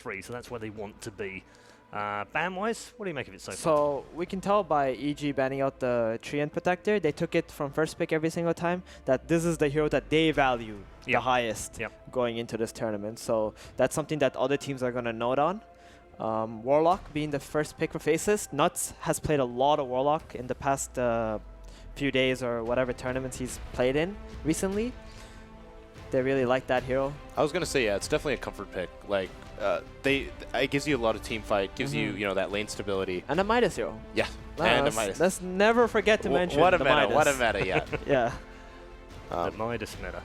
3, so that's where they want to be. Ban-wise, what do you make of it so far? So we can tell by EG banning out the Tree and Protector, they took it from first pick every single time, that this is the hero that they value the highest going into this tournament. So that's something that other teams are going to note on. Warlock being the first pick for Faceless. Nuts has played a lot of Warlock in the past few days or whatever tournaments he's played in recently. They really like that hero. I was going to say, yeah, it's definitely a comfort pick. Like, it gives you a lot of team fight, gives you, that lane stability. And a Midas hero. Yeah, and a Midas. Let's never forget to mention what a the meta, Midas. what a meta, yeah. Yeah. The Midas meta.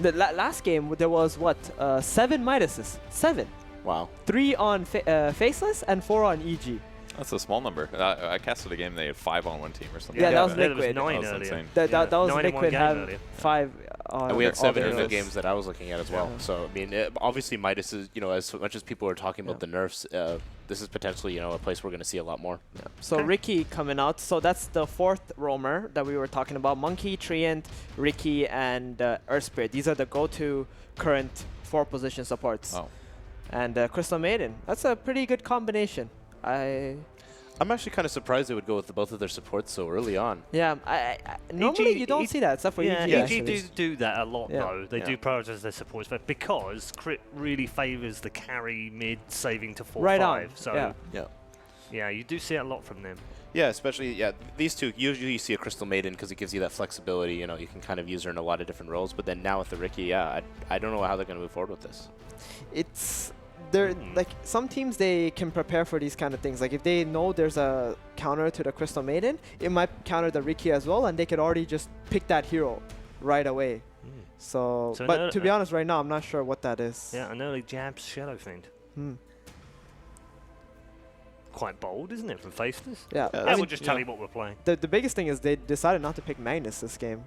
The last game, there was, what, 7 Midases. 7. Wow. 3 on Faceless and 4 on EG. That's a small number. I casted a game, they had 5 on one team or something. Yeah, that was There Liquid. was 9 that was earlier. insane. That was 9 in one Liquid game have earlier. 5 on And we had 7 in the heroes. games that I was looking at as well. So, I mean, obviously Midas is, as much as people are talking about the nerfs, this is potentially, a place we're going to see a lot more. Yeah. So Ricky coming out. So that's the 4th roamer that we were talking about. Monkey, Treant, Ricky, and Earth Spirit. These are the go-to current 4 position supports. Oh. And Crystal Maiden. That's a pretty good combination. I'm actually kind of surprised they would go with both of their supports so early on. Yeah, normally you don't see that except for EG. EG do that a lot though. They do prioritize their supports, but because crit really favors the carry mid saving to 4-5. Right on. So Yeah, you do see a lot from them. Yeah, especially, these two, usually you see a Crystal Maiden because it gives you that flexibility, you can kind of use her in a lot of different roles, but then now with the Ricky, I don't know how they're going to move forward with this. It's like some teams, they can prepare for these kind of things. Like if they know there's a counter to the Crystal Maiden, it might counter the Ricky as well, and they could already just pick that hero right away. So but to be honest, right now I'm not sure what that is. Yeah, an early jabs Shadow Fiend. Quite bold, isn't it, from Faceless? Yeah, we'll just tell you what we're playing. The biggest thing is they decided not to pick Magnus this game.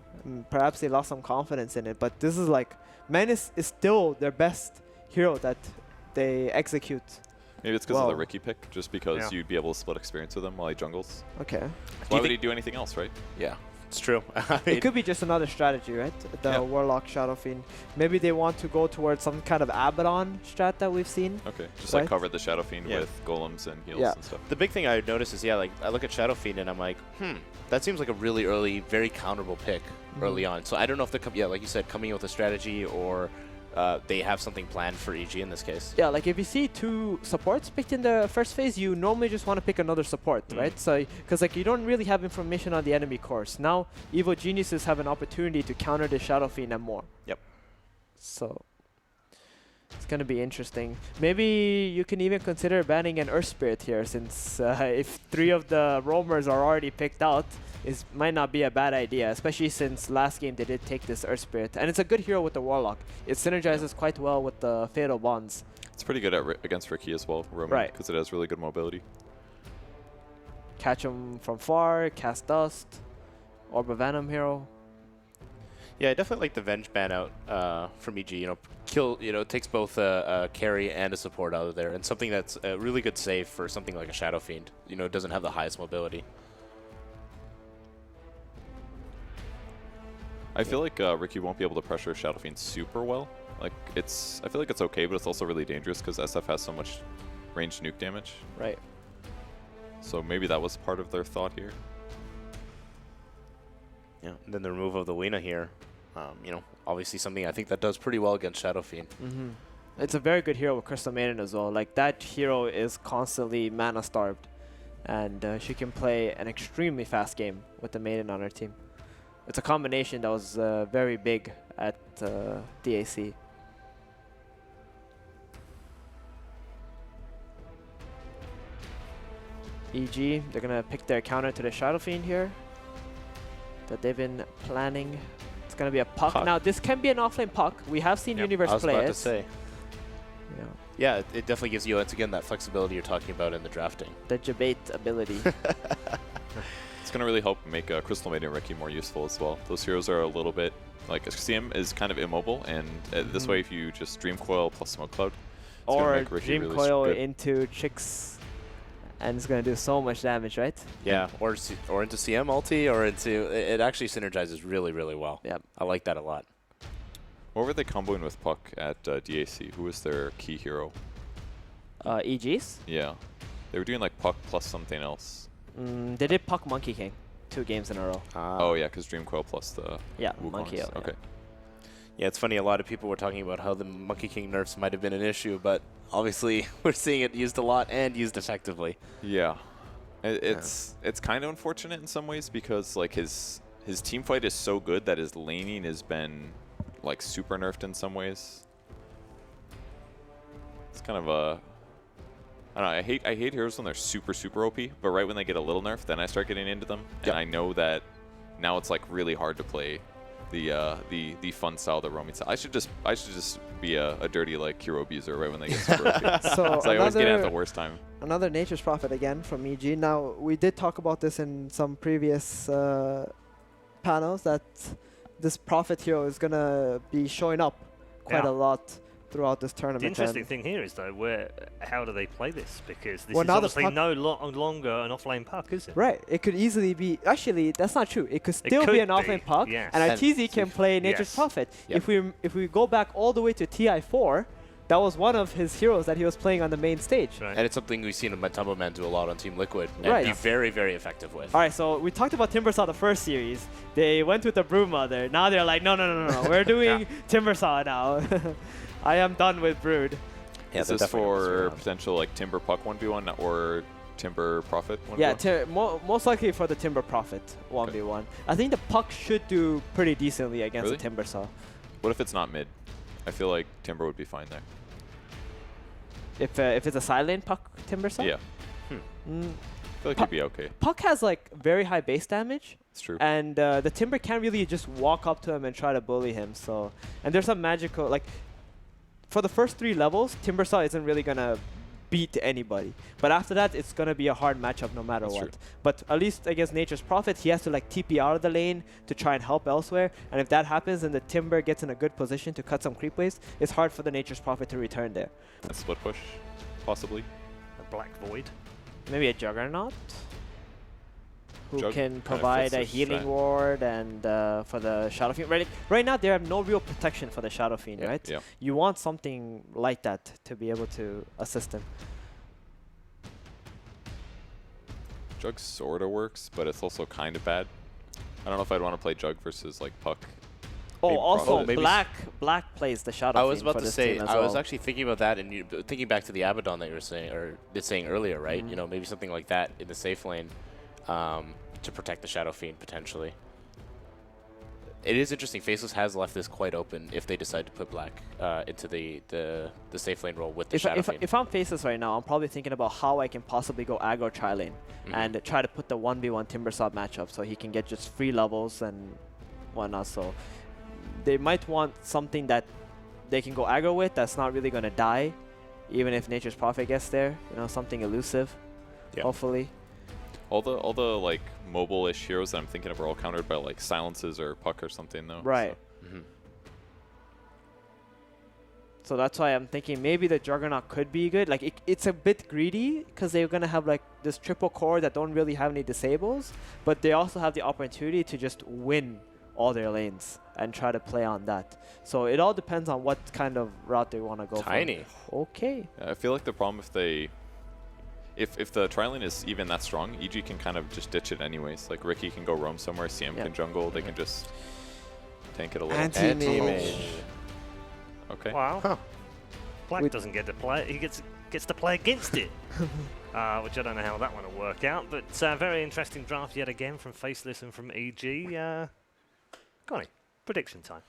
Perhaps they lost some confidence in it, but this is like Magnus is still their best hero that they execute. Maybe it's because of the Ricky pick, just because you'd be able to split experience with him while he jungles. Okay. Why would he do anything else, right? Yeah, it's true. It could be just another strategy, right? The Warlock Shadow Fiend. Maybe they want to go towards some kind of Abaddon strat that we've seen. Okay, just like cover the Shadow Fiend with golems and heals and stuff. The big thing I noticed is, like I look at Shadow Fiend and I'm like, that seems like a really early, very counterable pick early on. So I don't know if they're, like you said, coming in with a strategy or they have something planned for EG in this case. Yeah, like if you see 2 supports picked in the first phase, you normally just want to pick another support, right? So, because like you don't really have information on the enemy course. Now, Evil Geniuses have an opportunity to counter the Shadow Fiend and more. Yep. So, it's going to be interesting. Maybe you can even consider banning an Earth Spirit here, since if 3 of the roamers are already picked out, it might not be a bad idea, especially since last game they did take this Earth Spirit. And it's a good hero with the Warlock. It synergizes quite well with the Fatal Bonds. It's pretty good against Ricky as well, Roman, because it has really good mobility. Catch him from far, cast Dust, Orb of Venom hero. Yeah, I definitely like the Venge ban out from EG. Kill, it takes both a carry and a support out of there, and something that's a really good save for something like a Shadow Fiend. It doesn't have the highest mobility. I feel like Ricky won't be able to pressure Shadow Fiend super well. Like I feel like it's okay, but it's also really dangerous because SF has so much ranged nuke damage. Right. So maybe that was part of their thought here. Yeah. And then the removal of the Weena here, obviously something I think that does pretty well against Shadow Fiend. It's a very good hero with Crystal Maiden as well. Like that hero is constantly mana starved, and she can play an extremely fast game with the Maiden on her team. It's a combination that was very big at DAC. EG, they're going to pick their counter to the Shadow Fiend here that they've been planning. It's going to be a puck. Now, this can be an offlane puck. We have seen Universe play it. I was about to say. Yeah, it definitely gives you, once again, that flexibility you're talking about in the drafting. The debate ability. It's going to really help make Crystal Maiden and Ricky more useful as well. Those heroes are a little bit, like CM is kind of immobile, and this way if you just Dream Coil plus Smoke Cloud, it's or make Ricky Dream really Coil good. into Chicks, and it's going to do so much damage, right? Yeah, or into CM ulti, or into, it actually synergizes really, really well. Yeah, I like that a lot. What were they comboing with Puck at DAC? Who was their key hero? EGs? Yeah. They were doing like Puck plus something else. They did Puck Monkey King 2 games in a row. Oh, yeah, because Dreamcoil plus the Monkey. Okay. Yeah, it's funny. A lot of people were talking about how the Monkey King nerfs might have been an issue, but obviously we're seeing it used a lot and used effectively. Yeah. It's kind of unfortunate in some ways because like his team fight is so good that his laning has been like super nerfed in some ways. It's kind of a I don't know. I hate heroes when they're super OP, but right when they get a little nerf, then I start getting into them, and I know that now it's like really hard to play the fun style, the roaming style. I should just be a dirty like hero abuser right when they get super OP. So I always get it at the worst time. Another Nature's Prophet again from EG. Now we did talk about this in some previous panels that this Prophet hero is gonna be showing up quite a lot throughout this tournament. The interesting thing here is though, how do they play this? Because this is obviously no longer an offlane puck, is it? Right. It could easily be. Actually, that's not true. It could still be an offlane puck, yes. and Arteezy can play Nature's Prophet. Yep. If we go back all the way to TI4, that was one of his heroes that he was playing on the main stage. Right. And it's something we've seen Matumbo Man do a lot on Team Liquid and be very, very effective with. All right, so we talked about Timbersaw the first series. They went with the Broodmother. Now they're like, no. We're doing Timbersaw now. I am done with Brood. Yeah, is this for potential like Timber Puck 1v1 or Timber Prophet 1v1? Yeah, most likely for the Timber Prophet 1v1. Okay. I think the Puck should do pretty decently against the Timbersaw. What if it's not mid? I feel like Timber would be fine there. If it's a side lane Puck Timbersaw? Yeah. I feel like he'd be okay. Puck has like very high base damage. It's true. And the Timber can't really just walk up to him and try to bully him. So, and there's some magical like. For the first 3 levels, Timbersaw isn't really going to beat anybody. But after that, it's going to be a hard matchup no matter what. True. But at least against Nature's Prophet, he has to like TP out of the lane to try and help elsewhere. And if that happens and the Timber gets in a good position to cut some creep waves, it's hard for the Nature's Prophet to return there. A split push, possibly. A Black Void. Maybe a Juggernaut. Who can provide a healing ward and for the Shadow Fiend. Right now, they have no real protection for the Shadow Fiend, right? Yeah. You want something like that to be able to assist him. Jug sort of works, but it's also kind of bad. I don't know if I'd want to play Jug versus like Puck. Oh, also Black plays the Shadow Fiend. I was about to say, I was well. actually thinking about that, and thinking back to the Abaddon that you were saying, or saying earlier, right? You know, maybe something like that in the safe lane. To protect the Shadow Fiend, potentially. It is interesting. Faceless has left this quite open if they decide to put Black into the safe lane role with the Shadow Fiend. If I'm Faceless right now, I'm probably thinking about how I can possibly go aggro tri-lane and try to put the 1v1 Timbersaw matchup so he can get just free levels and whatnot. So they might want something that they can go aggro with that's not really going to die, even if Nature's Prophet gets there. You know, something elusive, hopefully. All the like mobile-ish heroes that I'm thinking of are all countered by like silences or Puck or something though. Right. So. So that's why I'm thinking maybe the Juggernaut could be good. Like it's a bit greedy because they're gonna have like this triple core that don't really have any disables, but they also have the opportunity to just win all their lanes and try to play on that. So it all depends on what kind of route they want to go. Tiny. For. Okay. I feel like the problem if the tri-lane is even that strong, EG can kind of just ditch it anyways. Like Ricky can go roam somewhere, CM can jungle, they can just tank it a little. Anti-mage. Okay. Wow. Huh. Black doesn't get to play. He gets to play against it, which I don't know how that one will work out. But very interesting draft yet again from Faceless and from EG. Connie, prediction time.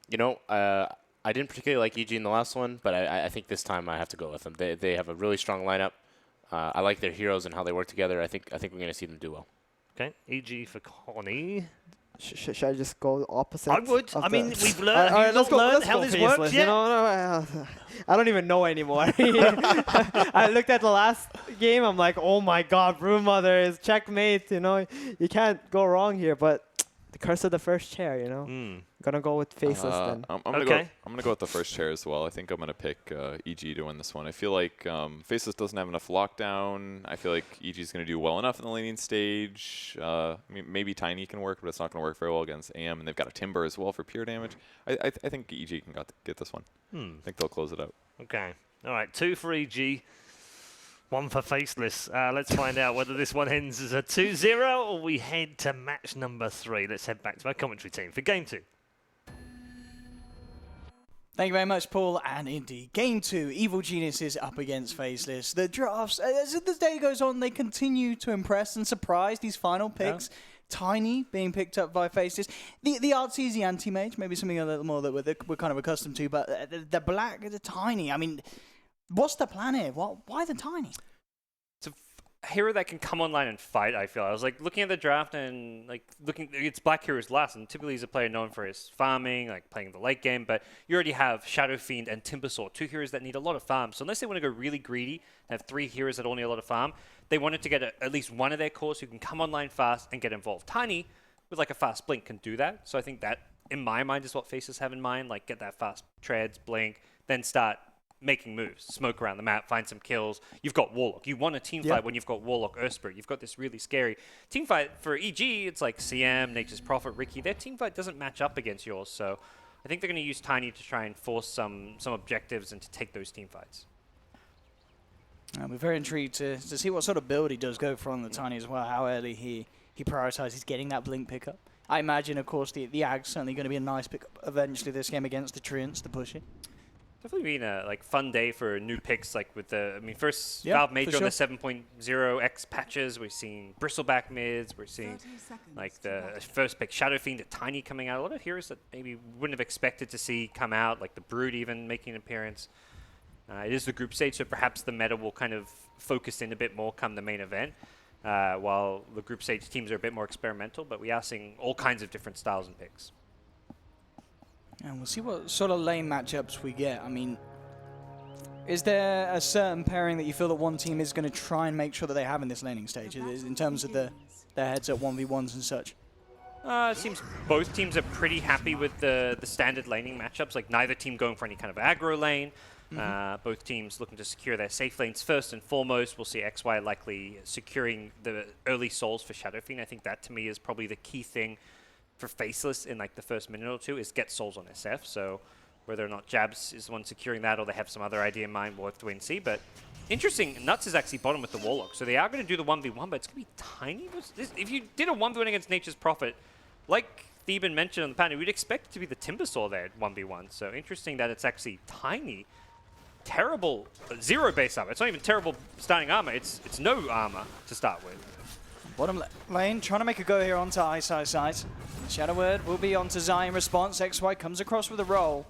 You know, I didn't particularly like EG in the last one, but I think this time I have to go with them. They have a really strong lineup. I like their heroes and how they work together. I think we're going to see them do well. Okay, EG for Connie. Should I just go opposite? I would. I mean, we've learned. Let's learn how this works yet? I don't even know anymore. I looked at the last game. I'm like, oh my God, Broodmother is checkmate. You know, you can't go wrong here. But the curse of the first chair. You know, gonna go with Faceless then. I'm gonna go with the first chair as well. I think I'm gonna pick EG to win this one. I feel like Faceless doesn't have enough lockdown. I feel like EG is gonna do well enough in the laning stage. I mean, maybe Tiny can work, but it's not gonna work very well against AM. And they've got a Timber as well for pure damage. I think EG can get this one. I think they'll close it out. Okay. All right. 2 for EG. One for Faceless. Let's find out whether this one ends as a 2-0 or we head to match number 3. Let's head back to our commentary team for game 2. Thank you very much, Paul. And indeed, game 2, Evil Geniuses up against Faceless. The drafts, as the day goes on, they continue to impress and surprise. These final picks, Tiny being picked up by Faceless. The artsy is the anti-mage, maybe something a little more that we're kind of accustomed to, but the black, the Tiny, I mean, what's the plan here? Why the Tiny? It's a hero that can come online and fight, I feel. I was like looking at the draft and like it's Black Heroes last, and typically he's a player known for his farming, like playing the late game, but you already have Shadow Fiend and Timbersaw, 2 heroes that need a lot of farm. So unless they want to go really greedy and have 3 heroes that all need a lot of farm, they wanted to get at least one of their cores who can come online fast and get involved. Tiny, with like a fast blink, can do that. So I think that, in my mind, is what Faces have in mind, like get that fast treads, blink, then start making moves, smoke around the map, find some kills. You've got Warlock. You want a team fight when you've got Warlock, Urspirit. You've got this really scary team fight. For EG, it's like CM, Nature's Prophet, Ricky. Their team fight doesn't match up against yours, so I think they're going to use Tiny to try and force some objectives and to take those team fights. We're very intrigued to see what sort of build he does go for on the Tiny as well, how early he prioritizes getting that blink pickup. I imagine, of course, the Ag's certainly going to be a nice pickup eventually this game against the Treants to push it. Definitely been a fun day for new picks, like with the, first Valve Major on the 7.0x patches. We're seeing Bristleback mids. We're seeing like the first pick Shadow Fiend at Tiny coming out. A lot of heroes that maybe wouldn't have expected to see come out, like the Brood even making an appearance. It is the group stage, so perhaps the meta will kind of focus in a bit more come the main event, while the group stage teams are a bit more experimental, but we are seeing all kinds of different styles and picks. And we'll see what sort of lane matchups we get. I mean, is there a certain pairing that you feel that one team is going to try and make sure that they have in this laning stage, in terms of their heads at 1v1s and such? It seems both teams are pretty happy with the standard laning matchups, like neither team going for any kind of aggro lane. Both teams looking to secure their safe lanes first and foremost. We'll see XY likely securing the early souls for Shadow Fiend. I think that, to me, is probably the key thing for Faceless in like the first minute or two, is get souls on SF. So whether or not Jabs is the one securing that or they have some other idea in mind, we'll have to wait and see. But interesting, Nuts is actually bottom with the Warlock. So they are going to do the 1v1, but it's going to be Tiny. If you did a 1v1 against Nature's Prophet, like Theben mentioned on the panel, we'd expect it to be the Timbersaw there at 1v1. So interesting that it's actually Tiny. Terrible 0 base armor. It's not even terrible starting armor. It's no armor to start with. Bottom lane, trying to make a go here onto Ice. Shadow Word will be onto Zai in response. XY comes across with a roll.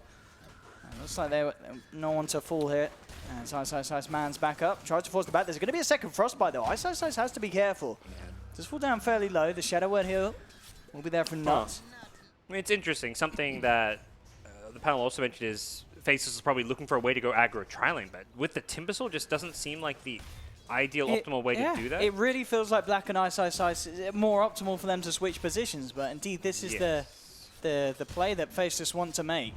And looks like they no one to fall here. And Ice man's back up. Tries to force the back. There's going to be a second Frostbite though. Ice has to be careful. Just fall down fairly low. The Shadow Word here will be there for Nuts. I mean, it's interesting. Something that the panel also mentioned is Faceless is probably looking for a way to go aggro tri-lane, but with the Timbersaw just doesn't seem like the ideal optimal way to do that. It really feels like Black and Ice is more optimal for them to switch positions, but indeed this is the play that Faceless want to make.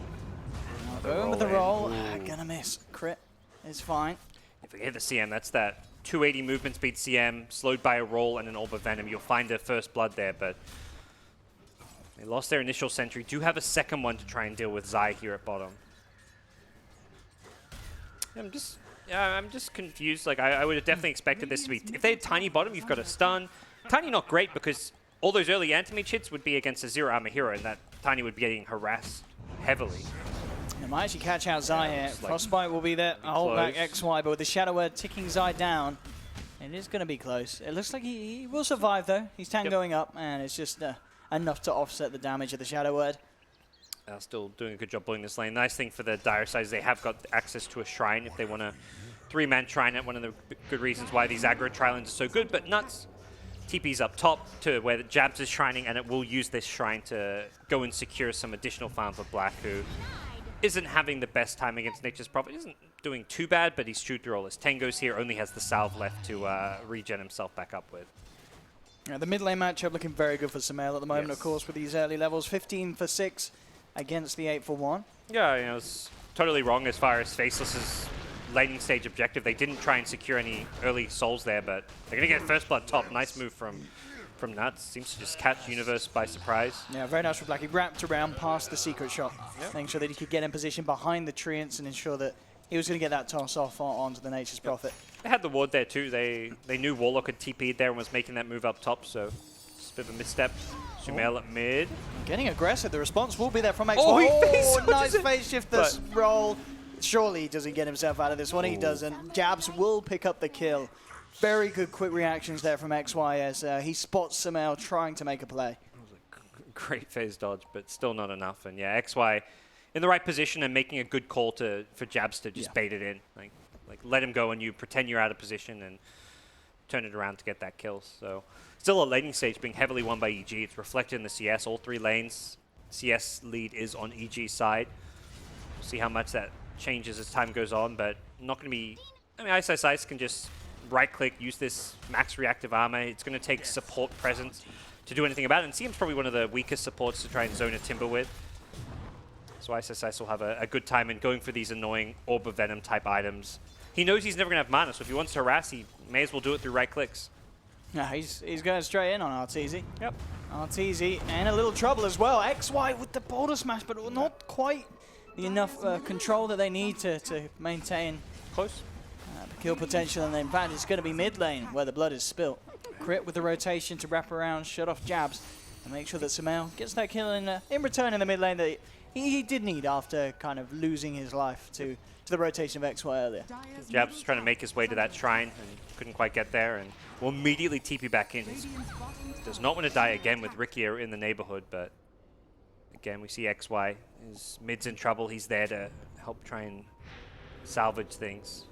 Going with the roll, gonna miss. Crit is fine. If we get the CM, that's that 280 movement speed CM, slowed by a roll and an Orb of Venom. You'll find the first blood there, but they lost their initial sentry. Do have a second one to try and deal with Zai here at bottom. I'm just confused. Like I would have definitely expected this to be, if they had Tiny bottom, you've got a stun. Tiny not great because all those early anti-mage hits would be against a 0 armor hero, and that Tiny would be getting harassed heavily. They might actually catch out Zai here. Frostbite will be there. Hold back XY, but with the Shadow Word ticking Zai down, it is going to be close. It looks like he will survive though. He's going up, and it's just enough to offset the damage of the Shadow Word. Still doing a good job pulling this lane. Nice thing for the dire side is they have got access to a shrine if they want a 3-man shrine. At one of the good reasons why these aggro tri-lanes are so good. But Nuts TP's up top to where the Jabs is shrining, and it will use this shrine to go and secure some additional farm for Black, who isn't having the best time against Nature's Prophet. Isn't doing too bad, but he's chewed through all his Tangos here. Only has the salve left to regen himself back up with. Yeah, the mid lane matchup looking very good for Sumail at the moment, of course, with these early levels. 15 for 6. Against the 8 for 1. Yeah, you know, it's totally wrong as far as Faceless's laning stage objective. They didn't try and secure any early souls there, but they're going to get first blood top. Nice move from Nuts. Seems to just catch Universe by surprise. Yeah, very nice from Black. He wrapped around past the secret shot, making sure that he could get in position behind the Treants and ensure that he was going to get that toss off onto the Nature's Prophet. They had the ward there too. They knew Warlock had TP'd there and was making that move up top, so just a bit of a misstep. Sumail at mid. Getting aggressive. The response will be there from X1. Oh, he Nice phase shift this roll. Surely he doesn't get himself out of this one. He doesn't. Jabs will pick up the kill. Very good quick reactions there from XY as he spots Sumail trying to make a play. Great phase dodge, but still not enough. And yeah, XY in the right position and making a good call for Jabs to just bait it in. Like let him go and you pretend you're out of position and turn it around to get that kill. So still a laning stage being heavily won by EG. It's reflected in the CS. All 3 lanes, CS lead is on EG's side. We'll see how much that changes as time goes on, but not going to be... I mean, Ice can just right-click, use this max reactive armor. It's going to take support presence to do anything about it. And CM's probably one of the weakest supports to try and zone a Timber with. So Ice will have a good time in going for these annoying Orb of Venom type items. He knows he's never going to have mana, so if he wants to harass, he may as well do it through right clicks. Yeah, he's going straight in on Arteezy. Yep. Arteezy in a little trouble as well. XY with the border smash, but not quite enough control that they need to maintain close the kill potential. And in fact, it's going to be mid lane where the blood is spilt. Crit with the rotation to wrap around, shut off Jabs, and make sure that Sumail gets that kill in return in the mid lane that he did need after kind of losing his life to the rotation of XY earlier. Jabs was trying to make his way to that shrine and couldn't quite get there, and will immediately TP back in. Does not want to die again with Riki in the neighborhood, but again, we see XY. His mid's in trouble. He's there to help try and salvage things.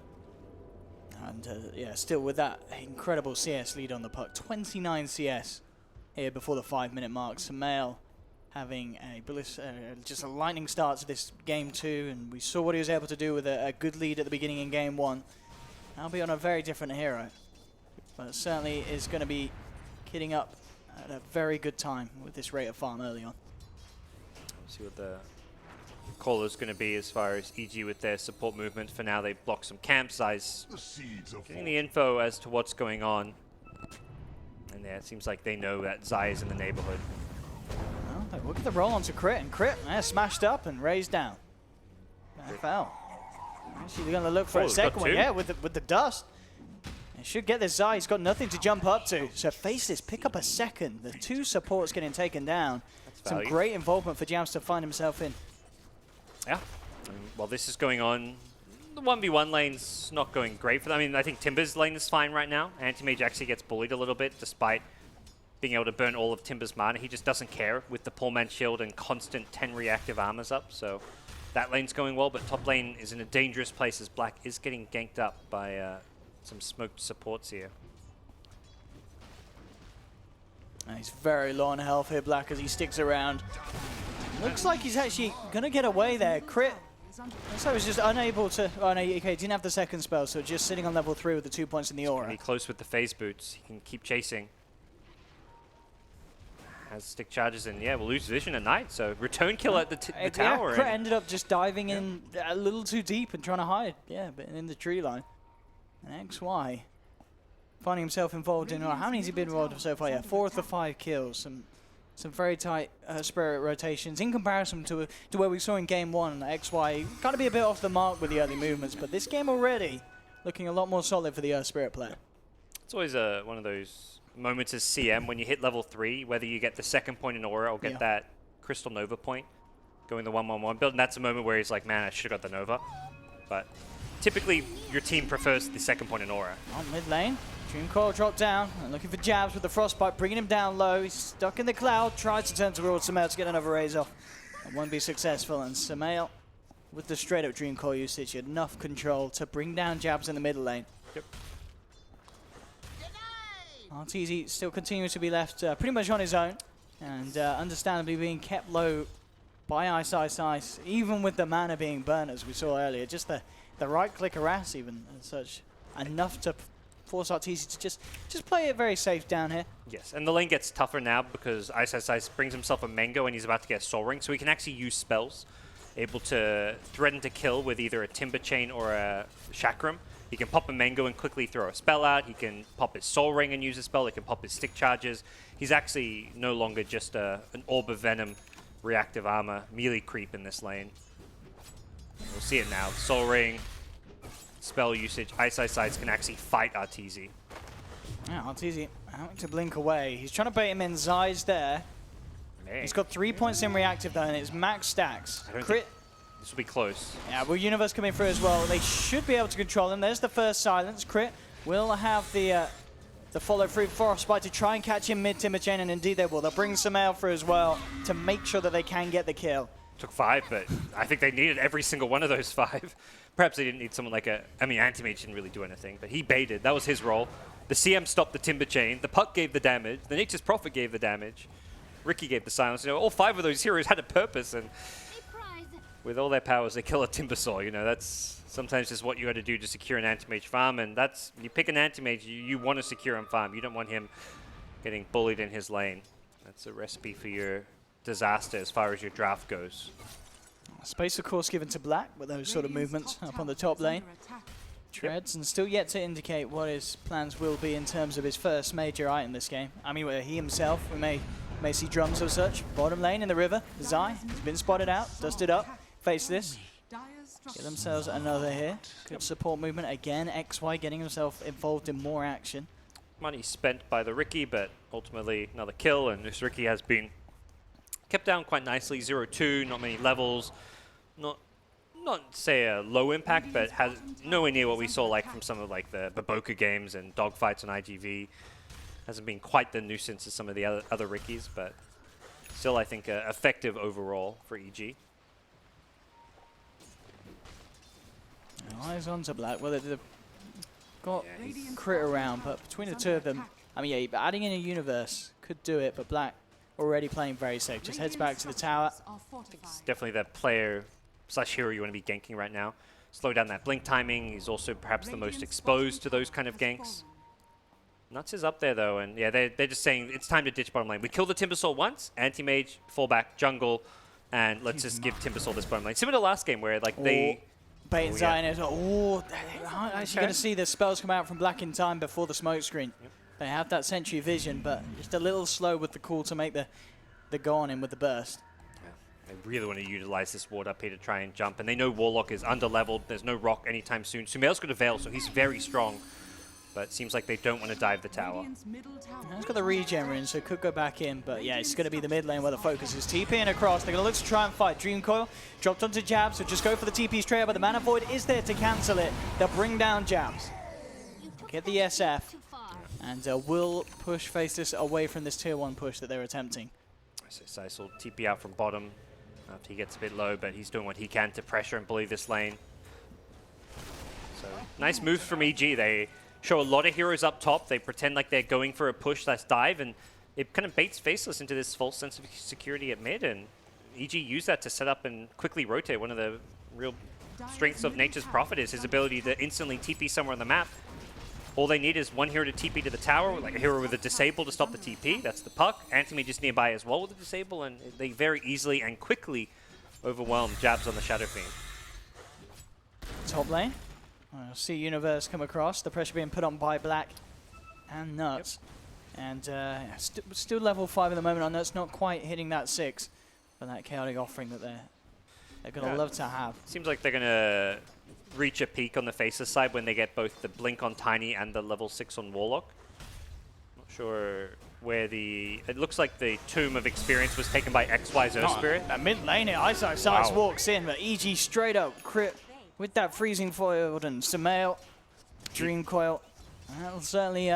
And yeah, still with that incredible CS lead on the puck. 29 CS here before the 5-minute mark. Sumail having just a lightning start to this game 2, and we saw what he was able to do with a good lead at the beginning in game 1. I'll be on a very different hero, but certainly is going to be kitting up at a very good time with this rate of farm early on. See what the call is going to be as far as EG with their support movement. For now, they block some camps. Eyes getting the info as to what's going on, and yeah, it seems like they know that Zai is in the neighborhood. Well, look at the roll onto Crit, and Crit smashed up and raised down. Fell. Actually, they're going to look for a second one. Yeah, with the dust. They should get this Zai. He's got nothing to jump up to. So Faceless pick up a second. The 2 supports getting taken down. Some great involvement for Jams to find himself in. Yeah. While this is going on, the 1v1 lane's not going great for them. I mean, I think Timber's lane is fine right now. Anti-Mage actually gets bullied a little bit despite being able to burn all of Timber's mana. He just doesn't care with the Poor Man's Shield and constant 10 reactive armors up. So that lane's going well, but top lane is in a dangerous place as Black is getting ganked up by some smoked supports here. And he's very low on health here, Black, as he sticks around. Looks like he's actually going to get away there. Crit. Looks like he was just unable to... Oh, no, okay, didn't have the second spell, so just sitting on level 3 with the 2 points in the aura. Be close with the phase boots. He can keep chasing. Has stick charges, and yeah, we'll lose vision at night, so return kill at the tower. Crit ended up just diving in a little too deep and trying to hide. Yeah, but in the tree line. And XY finding himself involved in... How many has he been involved in so far? Yeah, 4 of the 5 kills. Some very tight spirit rotations in comparison to where we saw in game 1. XY got to be a bit off the mark with the early movements, but this game already looking a lot more solid for the Spirit player. It's always one of those moments as CM when you hit level 3, whether you get the second point in aura or get that Crystal Nova point going the 1-1-1 build, and that's a moment where he's like, man, I should have got the Nova. But typically your team prefers the second point in aura. On mid lane. Dream Coil dropped down and looking for Jabs with the Frostbite, bringing him down low. He's stuck in the cloud, tries to turn towards Sumail to get another raise off. It won't be successful, and Sumail, with the straight up Dream Coil usage, enough control to bring down Jabs in the middle lane. Yep. Arteezy still continues to be left pretty much on his own, and understandably being kept low by Ice, even with the mana being burnt as we saw earlier. Just the right click harass even and such, enough to force Arteezy to just play it very safe down here. Yes, and the lane gets tougher now because Ice brings himself a Mango and he's about to get Soul Ring, so he can actually use spells, able to threaten to kill with either a Timber Chain or a Chakram. He can pop a Mango and quickly throw a spell out. He can pop his Soul Ring and use a spell. He can pop his Stick Charges. He's actually no longer just an Orb of Venom reactive armor melee creep in this lane. We'll see it now. Soul Ring, spell usage, Ice Sides can actually fight Arteezy. Yeah, Arteezy out to blink away. He's trying to bait him in. Zai's there. Man. He's got 3 points in reactive though, and it's max stacks. Crit. This will be close. Yeah, well, Universe coming through as well. They should be able to control him. There's the first silence. Crit will have the follow through Frostbite to try and catch him mid Timber Chain, and indeed they will. They'll bring Samael through as well to make sure that they can get the kill. Took 5, but I think they needed every single one of those 5. Perhaps they didn't need someone like Anti-Mage didn't really do anything, but he baited. That was his role. The CM stopped the Timber Chain. The Puck gave the damage. The Nature's Prophet gave the damage. Ricky gave the silence. You know, all 5 of those heroes had a purpose, and with all their powers, they kill a Timbersaw. You know, that's sometimes just what you got to do to secure an Anti-Mage farm, and that's, when you pick an Anti-Mage, you want to secure him farm. You don't want him getting bullied in his lane. That's a recipe for your disaster as far as your draft goes. Space, of course, given to Black with those sort of movements up on the top lane. Treads, and still yet to indicate what his plans will be in terms of his first major item this game. I mean, he himself, we may see drums or such. Bottom lane in the river, Zai has been spotted out, dusted up. Faceless. Get themselves another here. Good support movement again. XY getting himself involved in more action. Money spent by the Ricky, but ultimately another kill, and this Ricky has been kept down quite nicely. 0-2, not many levels. Not say a low impact, but has nowhere near what we saw like from some of like the Boca games and dogfights on IGV. Hasn't been quite the nuisance as some of the other Rickies, but still I think effective overall for EG. Eyes on to Black. Well, they've got crit around, but between the two of them, I mean, yeah, adding in a Universe could do it, but Black already playing very safe. Just heads back to the tower. It's definitely the player / hero you want to be ganking right now. Slow down that blink timing. He's also perhaps the most exposed to those kind of ganks. Nuts is up there though, and yeah, they're just saying it's time to ditch bottom lane. We killed the Timbersaw once, Anti-Mage, fallback, jungle, and let's just give Timbersaw this bottom lane. Similar to last game where like they... Bait and Zion is actually going to see the spells come out from Black in time before the smoke screen. Yep. They have that sentry vision, but just a little slow with the call to make the go on in with the burst. Yeah. They really want to utilize this ward up here to try and jump, and they know Warlock is under-leveled. There's no rock anytime soon. Sumail's got a Veil, so he's very strong, but it seems like they don't want to dive the tower. He's got the regen in, so it could go back in, but yeah, it's going to be the mid lane where the focus is. TPing across, they're going to look to try and fight. Dream Coil dropped onto Jabs, so just go for the TP straight up, but the Mana Void is there to cancel it. They'll bring down Jabs. Get the SF, and will push Faceless away from this tier 1 push that they're attempting. So Sisal TP out from bottom after he gets a bit low, but he's doing what he can to pressure and bully this lane. So nice moves from EG. They show a lot of heroes up top. They pretend like they're going for a push/dive, and it kind of baits Faceless into this false sense of security at mid, and EG used that to set up and quickly rotate. One of the real strengths of Nature's Prophet is his ability to instantly TP somewhere on the map. All they need is one hero to TP to the tower, like a hero with a disable to stop the TP. That's the Puck. Anti-Mage just nearby as well with a disable, and they very easily and quickly overwhelm Jabs on the Shadow Fiend. Top lane. See Universe come across. The pressure being put on by Black and Nuts. Yep. And still level 5 at the moment on Nuts, not quite hitting that 6 for that chaotic offering that they're going to love to have. Seems like they're going to reach a peak on the Faceless side when they get both the Blink on Tiny and the level 6 on Warlock. Not sure where it looks like the Tomb of Experience was taken by XY's Earth Spirit. That mid lane here, Ice walks in, but EG straight up crit with that freezing foil and Samael, Dream Coil. That'll certainly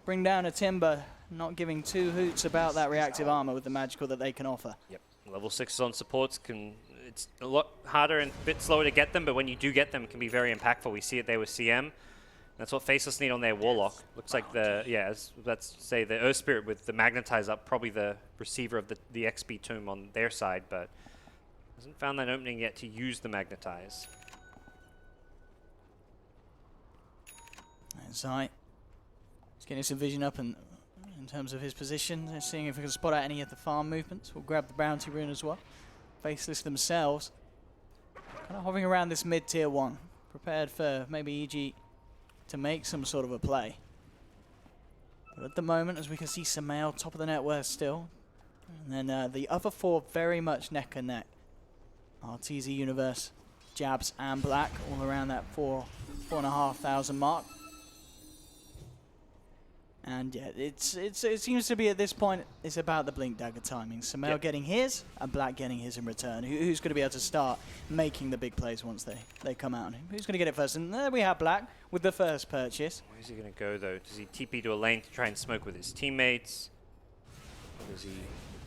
bring down a Timber, not giving two hoots about that reactive armor with the magical that they can offer. Yep, level 6 on supports it's a lot harder and a bit slower to get them, but when you do get them, it can be very impactful. We see it there with CM. That's what Faceless need on their Warlock. Looks like let's say the Earth Spirit with the Magnetize up, probably the receiver of the XP Tomb on their side, but hasn't found that opening yet to use the Magnetize. And Zai is getting some vision up in terms of his position. They're seeing if we can spot out any of the farm movements. We'll grab the bounty rune as well. Faceless themselves kind of hovering around this mid tier 1, prepared for maybe EG to make some sort of a play. But at the moment, as we can see, Samael top of the net worth still, and then the other 4 very much neck and neck. Arteezy, Universe, Jabs and Black all around that 4 4,500 mark. And yeah, it seems to be at this point, it's about the Blink Dagger timing. Sumail getting his, and Black getting his in return. Who's going to be able to start making the big plays once they come out? Who's going to get it first? And there we have Black with the first purchase. Where's he going to go, though? Does he TP to a lane to try and smoke with his teammates? Or does he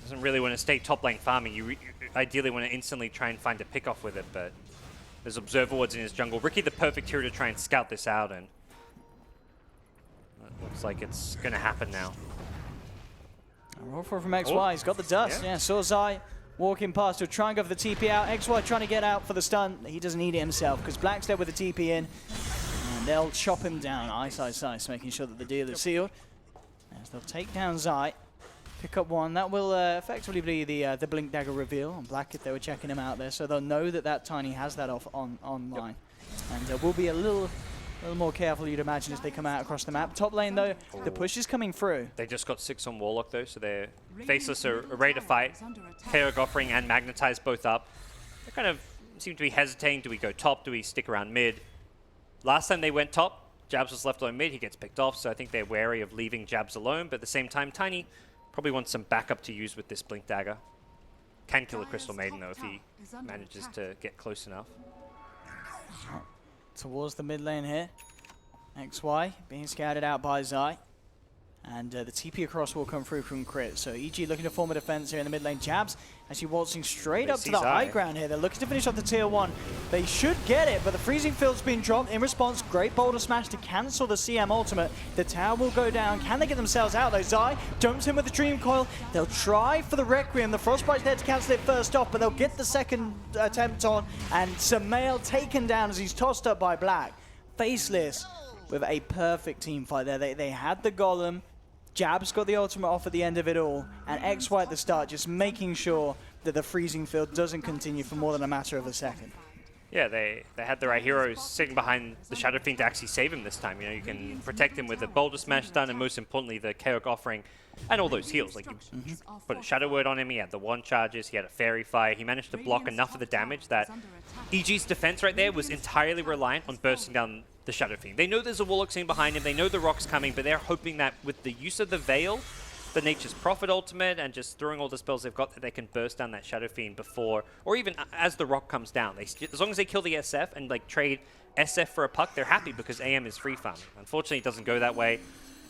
doesn't really want to stay top lane farming? You ideally want to instantly try and find a pick-off with it, but there's Observer Wards in his jungle. Riki the perfect hero to try and scout this out, and looks like it's going to happen now. Roll for from XY. He's got the dust. Yeah, saw Zai walking past. He'll try and go for the TP out. XY trying to get out for the stun. He doesn't need it himself because Black's there with the TP in. And they'll chop him down. Ice, making sure that the deal is sealed. As they'll take down Zai. Pick up one. That will effectively be the Blink Dagger reveal on Black if they were checking him out there. So they'll know that Tiny has that off online. And we'll be a little more careful, you'd imagine, as they come out across the map. Top lane, though, the push is coming through. They just got 6 on Warlock, though, so they're Faceless are ready to fight. Chaos Offering and Magnetize both up. They kind of seem to be hesitating. Do we go top? Do we stick around mid? Last time they went top, Jabs was left alone mid. He gets picked off, so I think they're wary of leaving Jabs alone. But at the same time, Tiny probably wants some backup to use with this Blink Dagger. Can kill a Crystal Maiden, though, if he manages to get close enough. Towards the mid lane here. XY being scouted out by Zai. And the TP across will come through from Crit. So EG looking to form a defense here in the mid lane. Jabs actually waltzing straight up to the high ground here. They're looking to finish off the tier 1. They should get it, but the freezing field's been dropped. In response, great boulder smash to cancel the CM ultimate. The tower will go down. Can they get themselves out though? Zai jumps in with the Dream Coil. They'll try for the Requiem. The Frostbite's there to cancel it first off, but they'll get the second attempt on. And Sumail taken down as he's tossed up by Black. Faceless with a perfect team fight there. They had the Golem. Jabs got the ultimate off at the end of it all, and XY at the start just making sure that the freezing field doesn't continue for more than a matter of a second. Yeah, they had the right heroes sitting behind the Shadow Fiend to actually save him this time. You know, you can protect him with the Boulder Smash stun, and most importantly, the Chaos Offering and all those heals. Like, you put a Shadow Word on him, he had the 1 charges, he had a Fairy Fire, he managed to block enough of the damage that EG's defense right there was entirely reliant on bursting down the Shadow Fiend. They know there's a Warlock scene behind him, they know the rock's coming, but they're hoping that with the use of the Veil, the Nature's Prophet ultimate, and just throwing all the spells they've got, that they can burst down that Shadow Fiend before, or even as the rock comes down. As long as they kill the SF and like trade SF for a puck, they're happy because AM is free farming. Unfortunately, it doesn't go that way.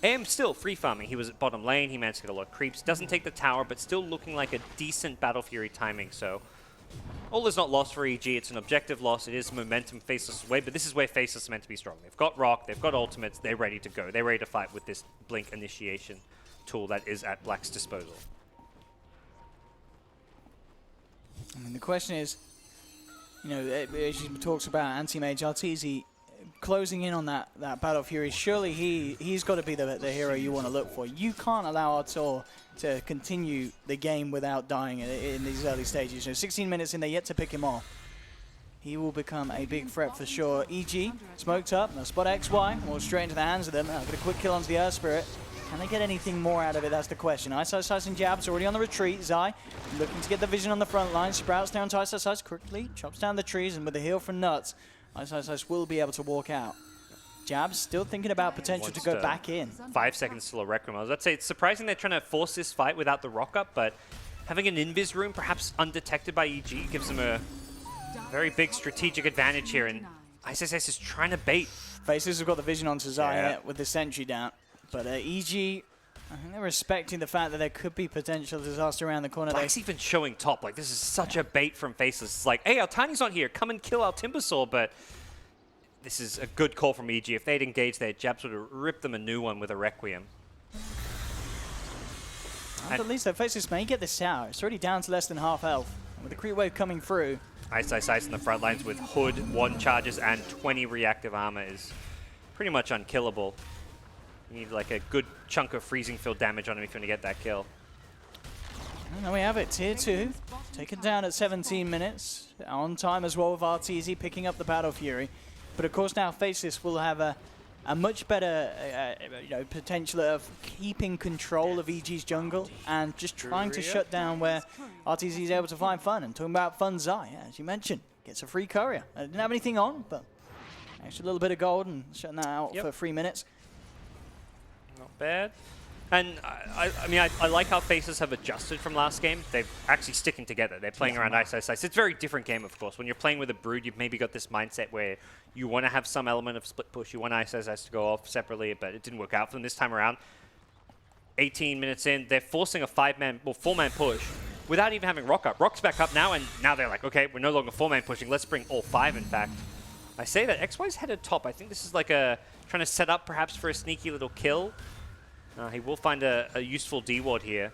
AM's still free farming. He was at bottom lane, he managed to get a lot of creeps, doesn't take the tower, but still looking like a decent Battle Fury timing, so all is not lost for EG. It's an objective loss. It is momentum Faceless way, but this is where Faceless is meant to be strong. They've got Rock, they've got ultimates, they're ready to go. They're ready to fight with this Blink initiation tool that is at Black's disposal. I mean, the question is, you know, as she talks about Anti-Mage Arteezy closing in on that Battle Fury, surely he's got to be the hero you want to look for. You can't allow Artur to continue the game without dying in these early stages. You know, 16 minutes in, they're yet to pick him off. He will become a big threat for sure. EG smoked up, they'll spot XY, more straight into the hands of them. Get a quick kill onto the Earth Spirit. Can they get anything more out of it? That's the question. Ice and Jabs already on the retreat. Zai looking to get the vision on the front line. Sprouts down to Ice quickly, chops down the trees, and with the heal from Nuts, Ice will be able to walk out. Jabs still thinking about potential to go back in. 5 seconds till a Requiem. I was about to say, it's surprising they're trying to force this fight without the rock up, but having an invis room, perhaps undetected by EG, gives them a very big strategic advantage here, and ISS is trying to bait. Faces have got the vision onto Zai with the sentry down, but EG, I think they're respecting the fact that there could be potential disaster around the corner. Black's even showing top. Like, this is such a bait from Faceless. It's like, hey, our Tiny's not here. Come and kill our Timbersaw, but this is a good call from EG. If they'd engaged there, Jabs would have ripped them a new one with a Requiem. At least their Faceless may get this tower. It's already down to less than half health. And with the creep wave coming through, Ice in the front lines with Hood, 1 charges, and 20 reactive armor is pretty much unkillable. You need like a good chunk of freezing field damage on him if you want to get that kill. And there we have it, tier 2. Taken down at 17 minutes. On time as well with Arteezy picking up the Battle Fury. But of course now Faceless will have a much better potential of keeping control of EG's jungle and just trying to shut down where Arteezy is able to find fun. And talking about fun, Zai, as you mentioned, gets a free courier. I didn't have anything on, but Actually, a little bit of gold and shutting that out for 3 minutes. Not bad. And I mean, I like how Faceless have adjusted from last game. They're actually sticking together. They're playing around ice. It's a very different game, of course. When you're playing with a Brood, you've maybe got this mindset where you want to have some element of split push. You want ice to go off separately, but it didn't work out for them this time around. 18 minutes in, they're forcing a 4-man push without even having Rock up. Rock's back up now, and now they're like, okay, we're no longer 4-man pushing. Let's bring all 5, in fact. I say that XY's headed top. I think this is like trying to set up perhaps for a sneaky little kill. He will find a useful D-ward here.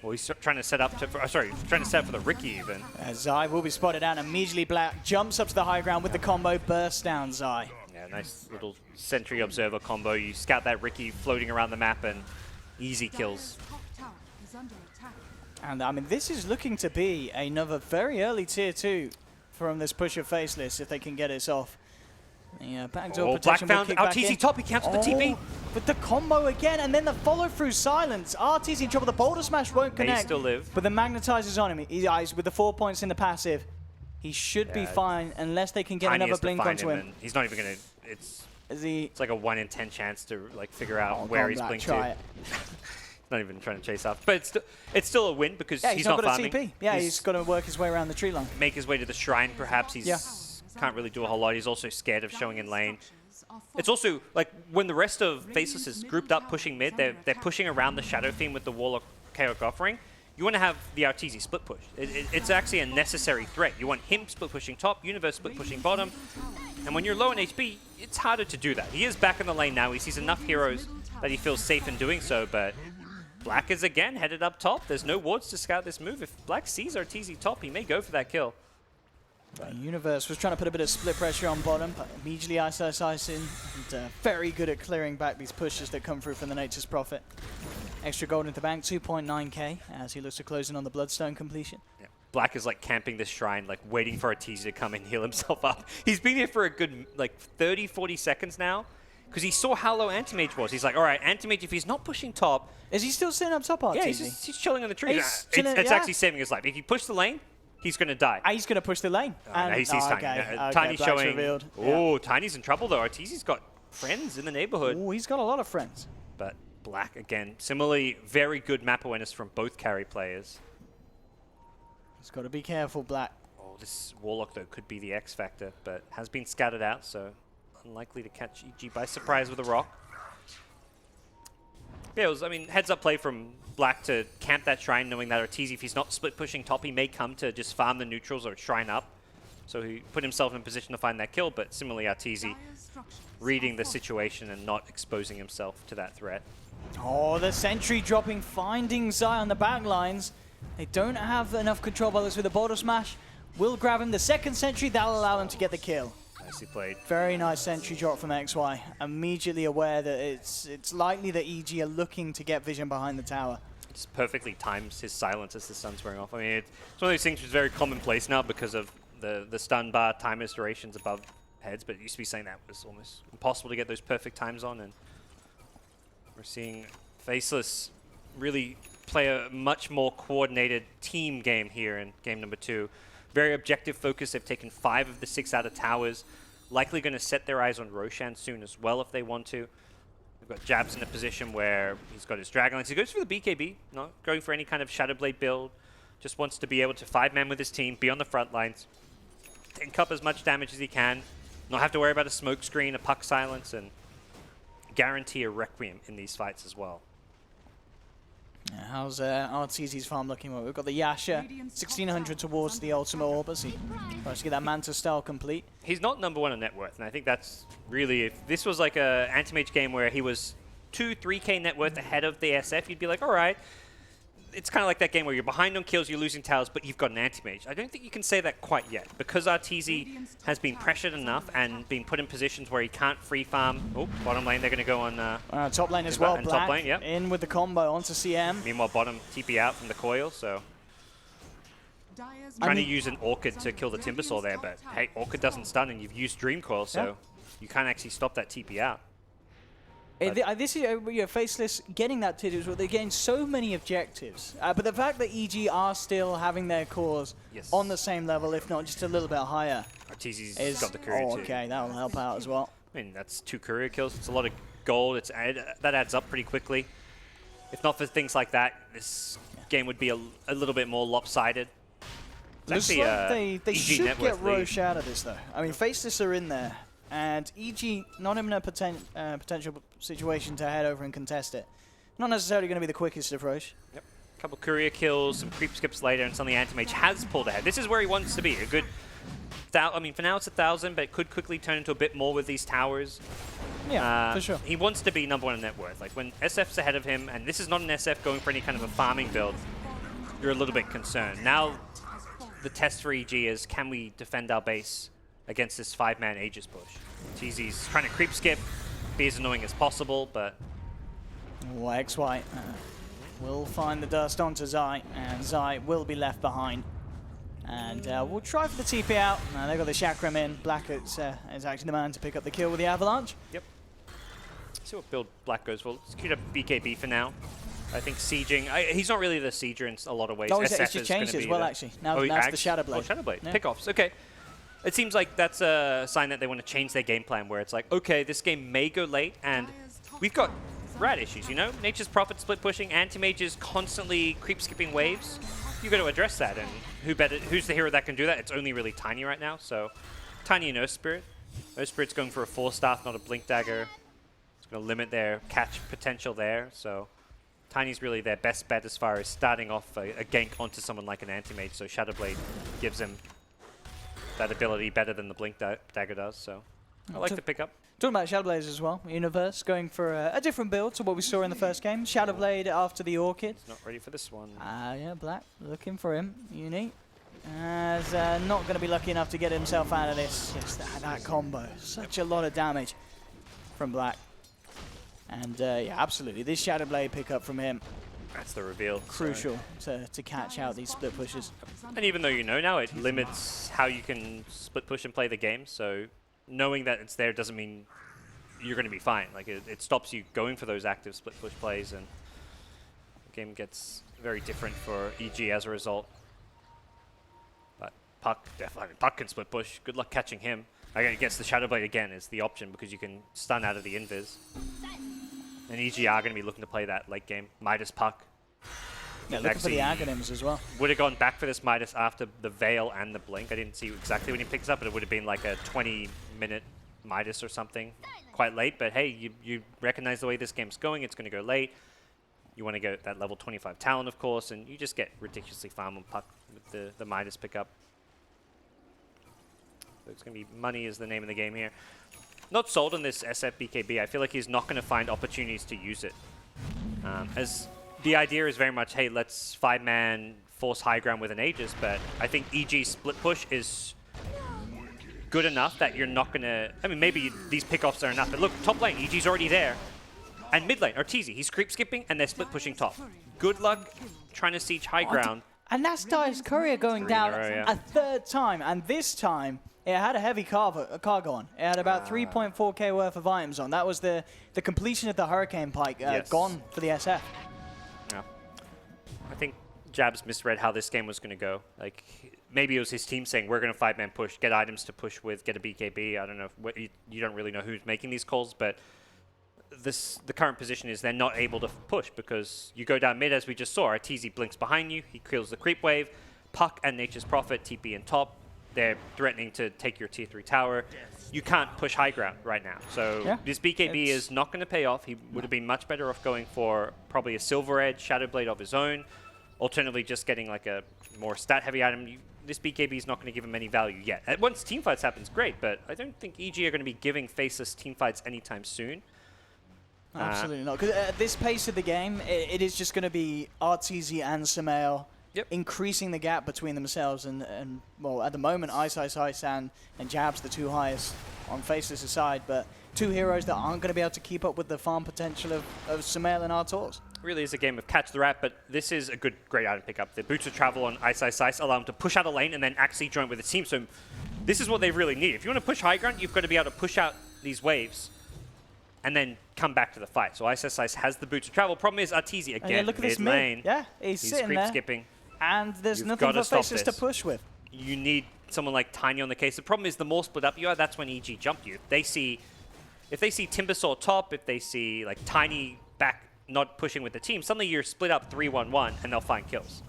Well, he's trying to set up trying to set up for the Riki even. Zai will be spotted out. Immediately Black jumps up to the high ground with the combo, bursts down Zai. Yeah, nice little sentry observer combo. You scout that Riki floating around the map and easy kills. And I mean, this is looking to be another very early tier 2 from this push of Faceless if they can get it off. Yeah, backdoor protection. Black found RTZ top. He cancels the TP. But the combo again, and then the follow through silence. RTZ in trouble. The boulder smash won't connect. They still live. But the magnetizer's on him. He's with the 4 points in the passive. He should be fine unless they can get another blink onto him. He's not even gonna. It's like a 1 in 10 chance to like figure out where he's blinked to. Not even trying to chase after. But it's still a win because he's not got farming. a TP. Yeah, he's got to work his way around the tree line. Make his way to the shrine, perhaps. Can't really do a whole lot. He's also scared of showing in lane. It's also, like, when the rest of Faceless is grouped up pushing mid, they're pushing around the Shadow Fiend with the Wall of Chaos Offering. You want to have the Arteezy split push. It's actually a necessary threat. You want him split pushing top, Universe split pushing bottom. And when you're low on HP, it's harder to do that. He is back in the lane now. He sees enough heroes that he feels safe in doing so, but Black is again headed up top. There's no wards to scout this move. If Black sees Arteezy top, he may go for that kill. Universe was trying to put a bit of split pressure on bottom, but immediately ice in, and very good at clearing back these pushes that come through from the Nature's Prophet. Extra gold into the bank, 2.9k, as he looks to close in on the Bloodstone completion. Yeah. Black is like camping this shrine, like waiting for Arteezy to come and heal himself up. He's been here for a good like 30, 40 seconds now, because he saw how low Anti-Mage was. He's like, all right, Anti-Mage, if he's not pushing top... Is he still sitting up top, Arteezy? Yeah, he's chilling on the tree. It's actually saving his life. If you push the lane, he's going to die. He's going to push the lane. And he sees Tiny. Tiny's showing... Oh, Tiny's in trouble, though. Arteezy's got friends in the neighborhood. Oh, he's got a lot of friends. But Black, again, similarly, very good map awareness from both carry players. He's got to be careful, Black. Oh, this Warlock, though, could be the X factor, but has been scattered out, so unlikely to catch EG by surprise with a rock. Yeah, it was, I mean, heads-up play from Black to camp that shrine, knowing that Arteezy, if he's not split-pushing top, he may come to just farm the neutrals or shrine up. So he put himself in position to find that kill, but similarly Arteezy reading the situation and not exposing himself to that threat. Oh, the sentry dropping, finding Zai on the back lines. They don't have enough control bubbles with the border smash. Will grab him. The second sentry, that'll allow them to get the kill. Nicely played. Very nice sentry drop from XY. Immediately aware that it's likely that EG are looking to get vision behind the tower. Just perfectly times his silence as the stun's wearing off. I mean, it's one of those things which is very commonplace now because of the stun bar time durations above heads, but it used to be saying that was almost impossible to get those perfect times on, and we're seeing Faceless really play a much more coordinated team game here in game number 2. Very objective focus. They've taken 5 of the 6 out of towers. Likely going to set their eyes on Roshan soon as well if they want to. We've got Jabs in a position where he's got his Dragonlance. He goes for the BKB, not going for any kind of Shadowblade build. Just wants to be able to 5-man with his team, be on the front lines, tank up as much damage as he can, not have to worry about a smoke screen, a puck silence, and guarantee a Requiem in these fights as well. Yeah, how's Arteezy's farm looking? Well, we've got the Yasha, 1600 towards the ultimate orb as he tries to get that Manta style complete. He's not number 1 on net worth, and I think that's really, if this was like a Anti-Mage game where he was 2-3k net worth ahead of the SF, you'd be like, all right. It's kind of like that game where you're behind on kills, you're losing towers, but you've got an Anti-Mage. I don't think you can say that quite yet, because Arteezy has been pressured enough and been put in positions where he can't free farm. Oh, bottom lane, they're going to go on... top lane as well, Black top lane, yep. In with the combo onto CM. Meanwhile, bottom TP out from the coil, so... Trying to use an Orchid to kill the Timbersaw there, but hey, Orchid doesn't stun and you've used Dream Coil, so you can't actually stop that TP out. This is Faceless getting that tier 2 as well. They're getting so many objectives, but the fact that EG are still having their cores on the same level, if not just a little bit higher, Arteezy's got the courier too. Okay, that will help out as well. I mean, that's 2 courier kills. It's a lot of gold. That adds up pretty quickly. If not for things like that, this game would be a little bit more lopsided. Looks actually, like they EG should get lead. Roche out of this, though. I mean, Faceless are in there, and EG not in a potential situation to head over and contest it. Not necessarily going to be the quickest of Roche. Yep. A couple courier kills, some creep skips later, and suddenly Anti-Mage has pulled ahead. This is where he wants to be. A good... I mean, for now it's 1,000, but it could quickly turn into a bit more with these towers. Yeah, for sure. He wants to be #1 in net worth. Like, when SF's ahead of him, and this is not an SF going for any kind of a farming build, you're a little bit concerned. Now, the test for EG is, can we defend our base against this 5-man Aegis push? Teezy's trying to creep skip, be as annoying as possible, but... XY will find the dust onto Zai, and Zai will be left behind. And we'll try for the TP out. They've got the Chakram in. Black is actually the man to pick up the kill with the Avalanche. Yep. Let's see what build Black goes for. Let's queue up BKB for now. I think sieging. He's not really the sieger in a lot of ways. Oh, SF it's just changed as well, actually. Now it's the Shadowblade. Oh, Shadowblade. Yeah. Pickoffs. Okay. It seems like that's a sign that they want to change their game plan, where it's like, okay, this game may go late, and we've got rat issues, you know? Nature's Prophet split pushing, Anti-Mage is constantly creep skipping waves. You've got to address that, and who's the hero that can do that? It's only really Tiny right now, so Tiny and Earth Spirit. Earth Spirit's going for a 4-staff, not a Blink Dagger. It's going to limit their catch potential there, so Tiny's really their best bet as far as starting off a gank onto someone like an Anti-Mage, so Shadowblade gives him that ability better than the Blink Dagger does, so I like to pick up. Talking about Shadowblades as well, Universe going for a different build to what we saw in the first game. Shadowblade after the Orchid. He's not ready for this one. Yeah, Black looking for him. Uni. As not going to be lucky enough to get himself out of this. Yes, that combo. Such a lot of damage from Black. And yeah, absolutely. This Shadowblade pickup from him. That's the reveal. Crucial to catch out these split pushes. And even though you know now, it limits how you can split push and play the game. So knowing that it's there doesn't mean you're going to be fine. Like, it stops you going for those active split push plays, and the game gets very different for EG as a result. But Puck, definitely, I mean, Puck can split push. Good luck catching him. Against the Shadowblade again is the option, because you can stun out of the invis. And EG are going to be looking to play that late game. Midas Puck. Yeah, looking for the Aghanims as well. Would have gone back for this Midas after the Veil and the Blink. I didn't see exactly when he picks up, but it would have been like a 20-minute Midas or something. Quite late, but hey, you recognize the way this game's going. It's going to go late. You want to get that level 25 talent, of course, and you just get ridiculously farm on Puck with the Midas pickup. So it's going to be money is the name of the game here. Not sold on this SF BKB. I feel like he's not going to find opportunities to use it. As the idea is very much, hey, let's 5-man force high ground with an Aegis, but I think EG split push is good enough that you're not going to... I mean, maybe these pickoffs are enough, but look, top lane, EG's already there. And mid lane, Arteezy, he's creep skipping, and they're split pushing top. Good luck trying to siege high ground. And that's Dive's courier going down a third time, and this time it had a heavy cargo on. It had about 3.4k worth of items on. That was the completion of the Hurricane Pike gone for the SF. Yeah. I think Jabs misread how this game was going to go. Like, maybe it was his team saying, we're going to 5-man push, get items to push with, get a BKB. I don't know. You don't really know who's making these calls, but the current position is they're not able to push because you go down mid, as we just saw. Arteezy blinks behind you. He kills the creep wave. Puck and Nature's Prophet TP in top. They're threatening to take your tier 3 tower. You can't push high ground right now. So this BKB is not going to pay off. He would have been much better off going for probably a Silver Edge, Shadowblade of his own. Alternatively, just getting like a more stat-heavy item. This BKB is not going to give him any value yet. Once teamfights happens, great, but I don't think EG are going to be giving Faceless teamfights anytime soon. Absolutely not. Because at this pace of the game, it is just going to be Arteezy and Samael increasing the gap between themselves. And well, at the moment, Ice and Jabs, the two highest on Faceless' side, but two heroes that aren't going to be able to keep up with the farm potential of Samael and Artors. Really is a game of catch the rat, but this is a great item pickup. The Boots of Travel on Ice allow him to push out a lane and then actually join with the team. So this is what they really need. If you want to push high ground, you've got to be able to push out these waves and then come back to the fight. So Ice has the boots of travel. Problem is Arteezy again, yeah, look at this mid lane. Yeah, he's sitting creep there. skipping. And there's You've nothing gotta for stop Faceless to this. push with. You need someone like Tiny on the case. The problem is the more split up you are, that's when EG jump you. If they see Timbersaw top, if they see like Tiny back not pushing with the team, suddenly you're split up 3-1-1 and they'll find kills.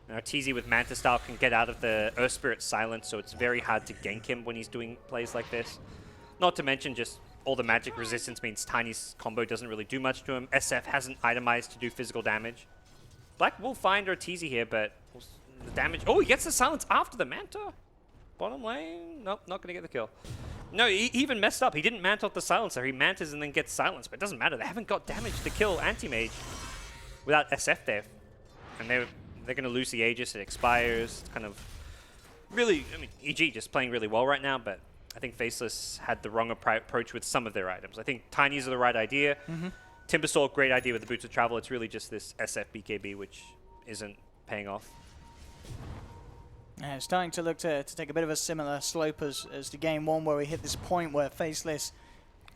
Now Arteezy with Manta style can get out of the Earth Spirit silence, so it's very hard to gank him when he's doing plays like this. Not to mention just all the magic resistance means Tiny's combo doesn't really do much to him. SF hasn't itemized to do physical damage. Black will find Arteezy here, but the damage... Oh, he gets the silence after the Manta. Bottom lane. Nope, not going to get the kill. No, he even messed up. He didn't Manta off the silencer. He Mantas and then gets silenced, but it doesn't matter. They haven't got damage to kill Anti-Mage without SF there. And they're going to lose the Aegis. It expires. It's kind of... Really, I mean, EG just playing really well right now, but I think Faceless had the wrong approach with some of their items. I think Tiny's are the right idea. Timbersaw, great idea with the Boots of Travel. It's really just this SF BKB, which isn't paying off. Yeah, it's starting to look to take a bit of a similar slope as to game one, where we hit this point where Faceless,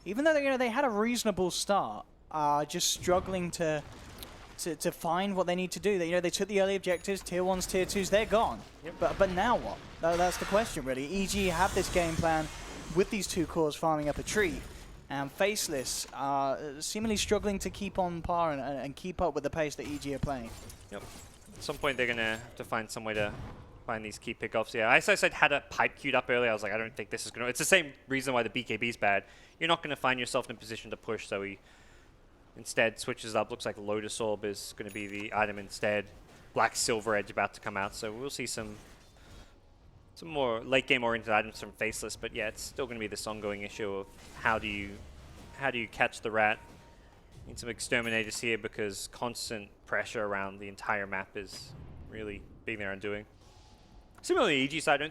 even though they had a reasonable start, are just struggling to find what they need to do. They took the early objectives, tier 1s, tier 2s, they're gone. Yep. But now what? That's the question, really. EG have this game plan with these two cores farming up a tree, and Faceless are seemingly struggling to keep on par and keep up with the pace that EG are playing. Yep. At some point, they're going to have to find some way to find these key pickoffs. Yeah, as I said, had a pipe queued up earlier. I was like, I don't think this is going to... It's the same reason why the BKB is bad. You're not going to find yourself in a position to push, so he instead switches up. Looks like Lotus Orb is going to be the item instead. Black Silver Edge about to come out, so we'll see some more late game oriented items from Faceless. But yeah, it's still going to be this ongoing issue of how do you catch the rat. Need some exterminators here because constant pressure around the entire map is really being their undoing. Similarly, EG side,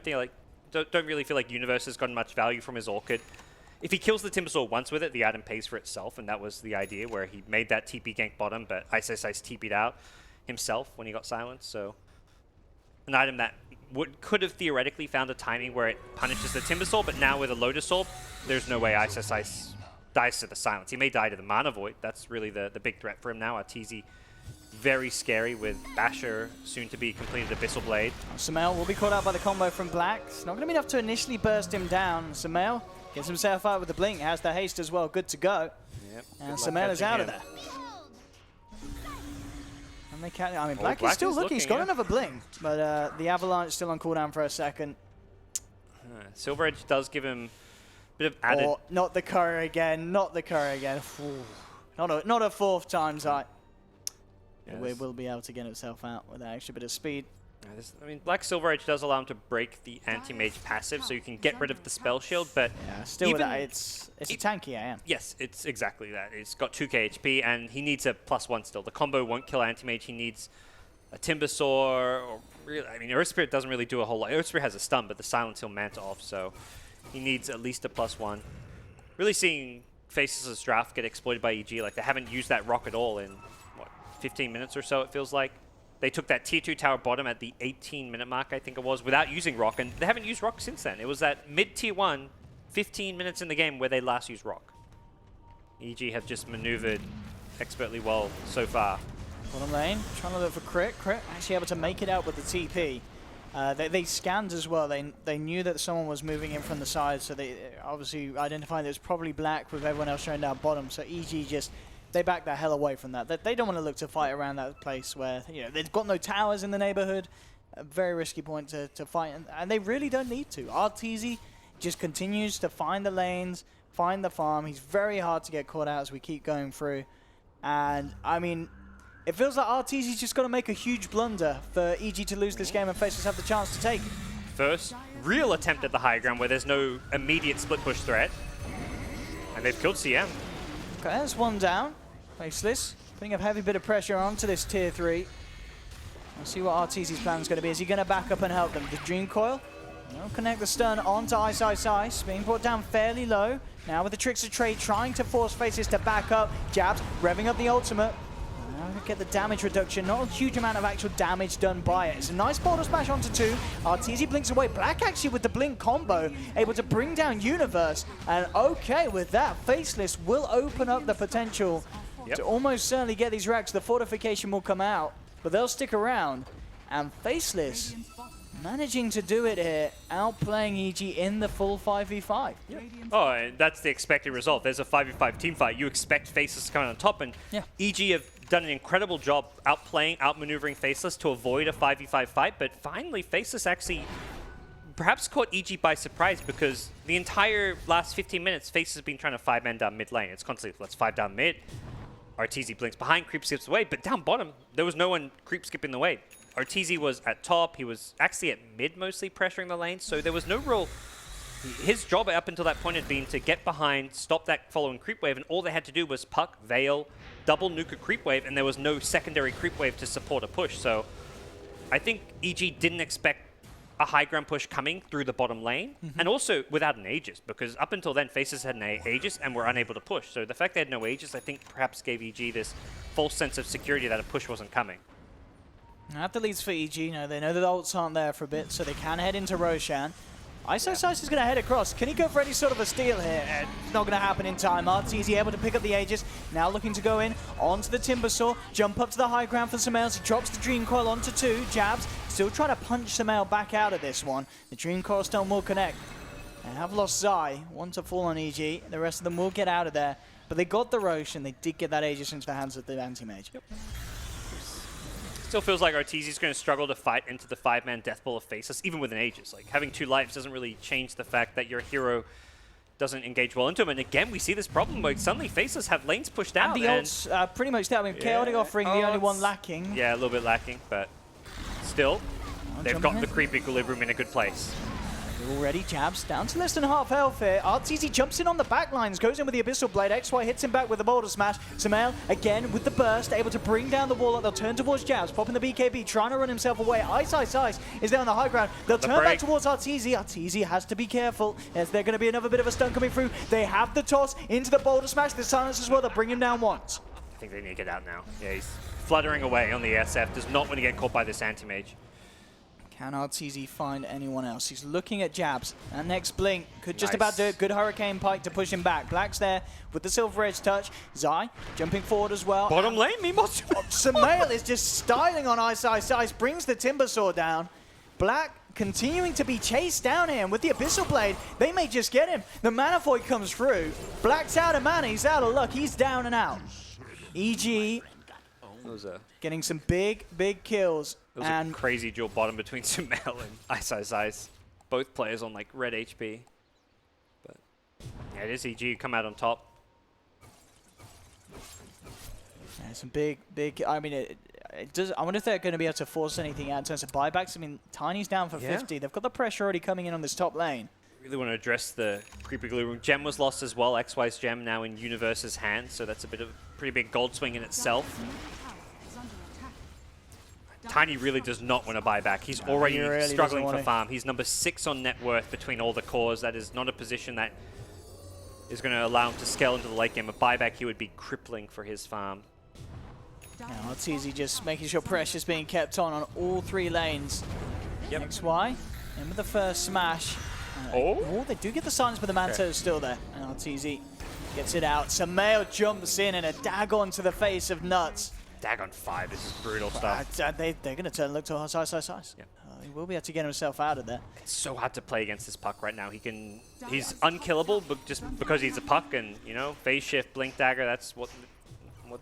don't really feel like Universe has gotten much value from his Orchid. If he kills the Timbersaw once with it, the item pays for itself, and that was the idea, where he made that TP gank bottom, but Ice TP'd out himself when he got silenced. So an item that could have theoretically found a timing where it punishes the Timbersaw, but now with a Lotus Orb, there's no way Ice dies to the silence. He may die to the Mana Void. That's really the big threat for him now. Arteezy, very scary with Basher, soon to be completed Abyssal Blade. Sumail will be caught out by the combo from Black. It's not going to be enough to initially burst him down. Sumail gets himself out with the blink, has the haste as well, good to go. Yep. And Sumail is out of there. And they can't, I mean, Black is still looking, he's got another blink, but the Avalanche still on cooldown for a second. Silver Edge does give him a bit of added... Oh, not the courier again, not the courier again. Not a fourth time's eye. Yes. We will be able to get itself out with that extra bit of speed. I mean, Black Silver Edge does allow him to break the anti-mage passive, so you can get rid of the spell shield, but... Yeah, still with that, it's a tanky AM. Yes, it's exactly that. It's got 2k HP, and he needs a +1 still. The combo won't kill anti-mage. He needs a Timbersaw, or really, I mean, Earth Spirit doesn't really do a whole lot. Earth Spirit has a stun, but the silence he'll Manta off, so he needs at least a +1. Really seeing Faceless' draft get exploited by EG. Like, they haven't used that rock at all in, what, 15 minutes or so, it feels like. They took that tier 2 tower bottom at the 18-minute mark, I think it was, without using rock, and they haven't used rock since then. It was that mid-tier 1, 15 minutes in the game where they last used rock. EG have just maneuvered expertly well so far. Bottom lane, trying to look for Crit. Crit actually able to make it out with the TP. They scanned as well. They knew that someone was moving in from the side, so they obviously identified it was probably Black with everyone else showing down bottom. So EG just, they back the hell away from that. They don't want to look to fight around that place where, you know, they've got no towers in the neighborhood. A very risky point to fight, and they really don't need to. Arteezy just continues to find the lanes, find the farm. He's very hard to get caught out as we keep going through. And, I mean, it feels like Arteezy's just got to make a huge blunder for EG to lose this game and Faceless have the chance to take it. First real attempt at the high ground where there's no immediate split push threat. And they've killed CM. Okay, that's one down. Faceless putting a heavy bit of pressure onto this tier 3. We'll see what Arteezy's plan is going to be. Is he going to back up and help them? The Dream Coil. They'll connect the stun onto Ice. Being brought down fairly low. Now with the Tricks of Trade trying to force Faceless to back up. Jabs revving up the ultimate. look at the damage reduction. Not a huge amount of actual damage done by it. It's a nice border smash onto 2. Arteezy blinks away. Black actually with the blink combo, able to bring down Universe. And okay, with that, Faceless will open up the potential to almost certainly get these racks. The fortification will come out, but they'll stick around. And Faceless managing to do it here, outplaying EG in the full 5v5. Oh, and that's the expected result. There's a 5v5 team fight. You expect Faceless to come on top, and EG have done an incredible job outplaying, outmaneuvering Faceless to avoid a 5v5 fight, but finally Faceless actually perhaps caught EG by surprise, because the entire last 15 minutes, Faceless has been trying to 5-man down mid lane. It's constantly, let's 5 down mid. Arteezy blinks behind, creep skips away, but down bottom, there was no one creep skipping the way. Arteezy was at top, he was actually at mid mostly pressuring the lane, so there was no real... His job up until that point had been to get behind, stop that following creep wave, and all they had to do was puck, veil, double nuke a creep wave, and there was no secondary creep wave to support a push. So I think EG didn't expect a high ground push coming through the bottom lane, and also without an Aegis, because up until then, Faces had an Aegis and were unable to push. So the fact they had no Aegis, I think perhaps gave EG this false sense of security that a push wasn't coming. After leads for EG, they know that the ults aren't there for a bit, so they can head into Roshan. Ice is going to head across. Can he go for any sort of a steal here? It's not going to happen in time. Arteezy able to pick up the Aegis. Now looking to go in onto the Timbersaw. Jump up to the high ground for Sumail. He drops the Dream Coil onto 2. Jabs. Still trying to punch Sumail back out of this one. The Dream Coil Stone will connect. They have lost Zai. One to fall on EG. The rest of them will get out of there. But they got the Rosh, and they did get that Aegis into the hands of the anti-mage. Still feels like Arteezy's going to struggle to fight into the 5-man death ball of Faceless, even with an Aegis. Like, having 2 lives doesn't really change the fact that your hero doesn't engage well into him. And again, we see this problem where suddenly Faceless have lanes pushed out. And the ults pretty much down. I mean, Chaotic Offering, the only one lacking. Yeah, a little bit lacking, but still, they've got the creep equilibrium in a good place. Already Jabs down to less than half health here. Arteezy jumps in on the back lines, goes in with the Abyssal Blade. XY hits him back with the Boulder Smash. Sumail again with the burst, able to bring down the wall. They'll turn towards Jabs, popping the BKB, trying to run himself away. Ice is there on the high ground. They'll turn back towards Arteezy. Arteezy has to be careful, as there's going to be another bit of a stun coming through. They have the toss into the Boulder Smash. The silence as well. They'll bring him down once. I think they need to get out now. Yeah, he's fluttering away on the SF. Does not want to get caught by this anti-mage. Can Arteezy find anyone else? He's looking at Jabs. And next blink could just about do it. Good Hurricane Pike to push him back. Black's there with the Silver Edge touch. Zai jumping forward as well. Bottom lane, Sumail is just styling on Ice. Brings the Timbersaw down. Black continuing to be chased down here. And with the Abyssal Blade, they may just get him. The Mana Void comes through. Black's out of mana. He's out of luck. He's down and out. EG getting some big kills. It was a crazy dual bottom between Sumail and Ice. Both players on like red HP. But yeah, it is EG come out on top. Yeah, some big. I mean, it does. I wonder if they're going to be able to force anything out in terms of buybacks. I mean, Tiny's down for 50. They've got the pressure already coming in on this top lane. Really want to address the creepy glue room. Gem was lost as well. XY's Gem now in Universe's hands, so that's a bit of a pretty big gold swing in itself. Tiny really does not want to buy back. He's already really struggling for farm. He's number 6 on net worth between all the cores. That is not a position that is going to allow him to scale into the late game. A buyback, he would be crippling for his farm. Yeah, it's easy just making sure pressure's being kept on all 3 lanes. XY in with the first smash. They do get the silence, but the Manto is still there. And Arteezy gets it out. Sumail jumps in and a dagon to the face of Nuts. Dagon 5, this is brutal stuff. They're going to turn and look to Ice. Yeah. He will be able to get himself out of there. It's so hard to play against this puck right now. He's unkillable, but just because he's a puck and, phase shift, blink dagger, that's what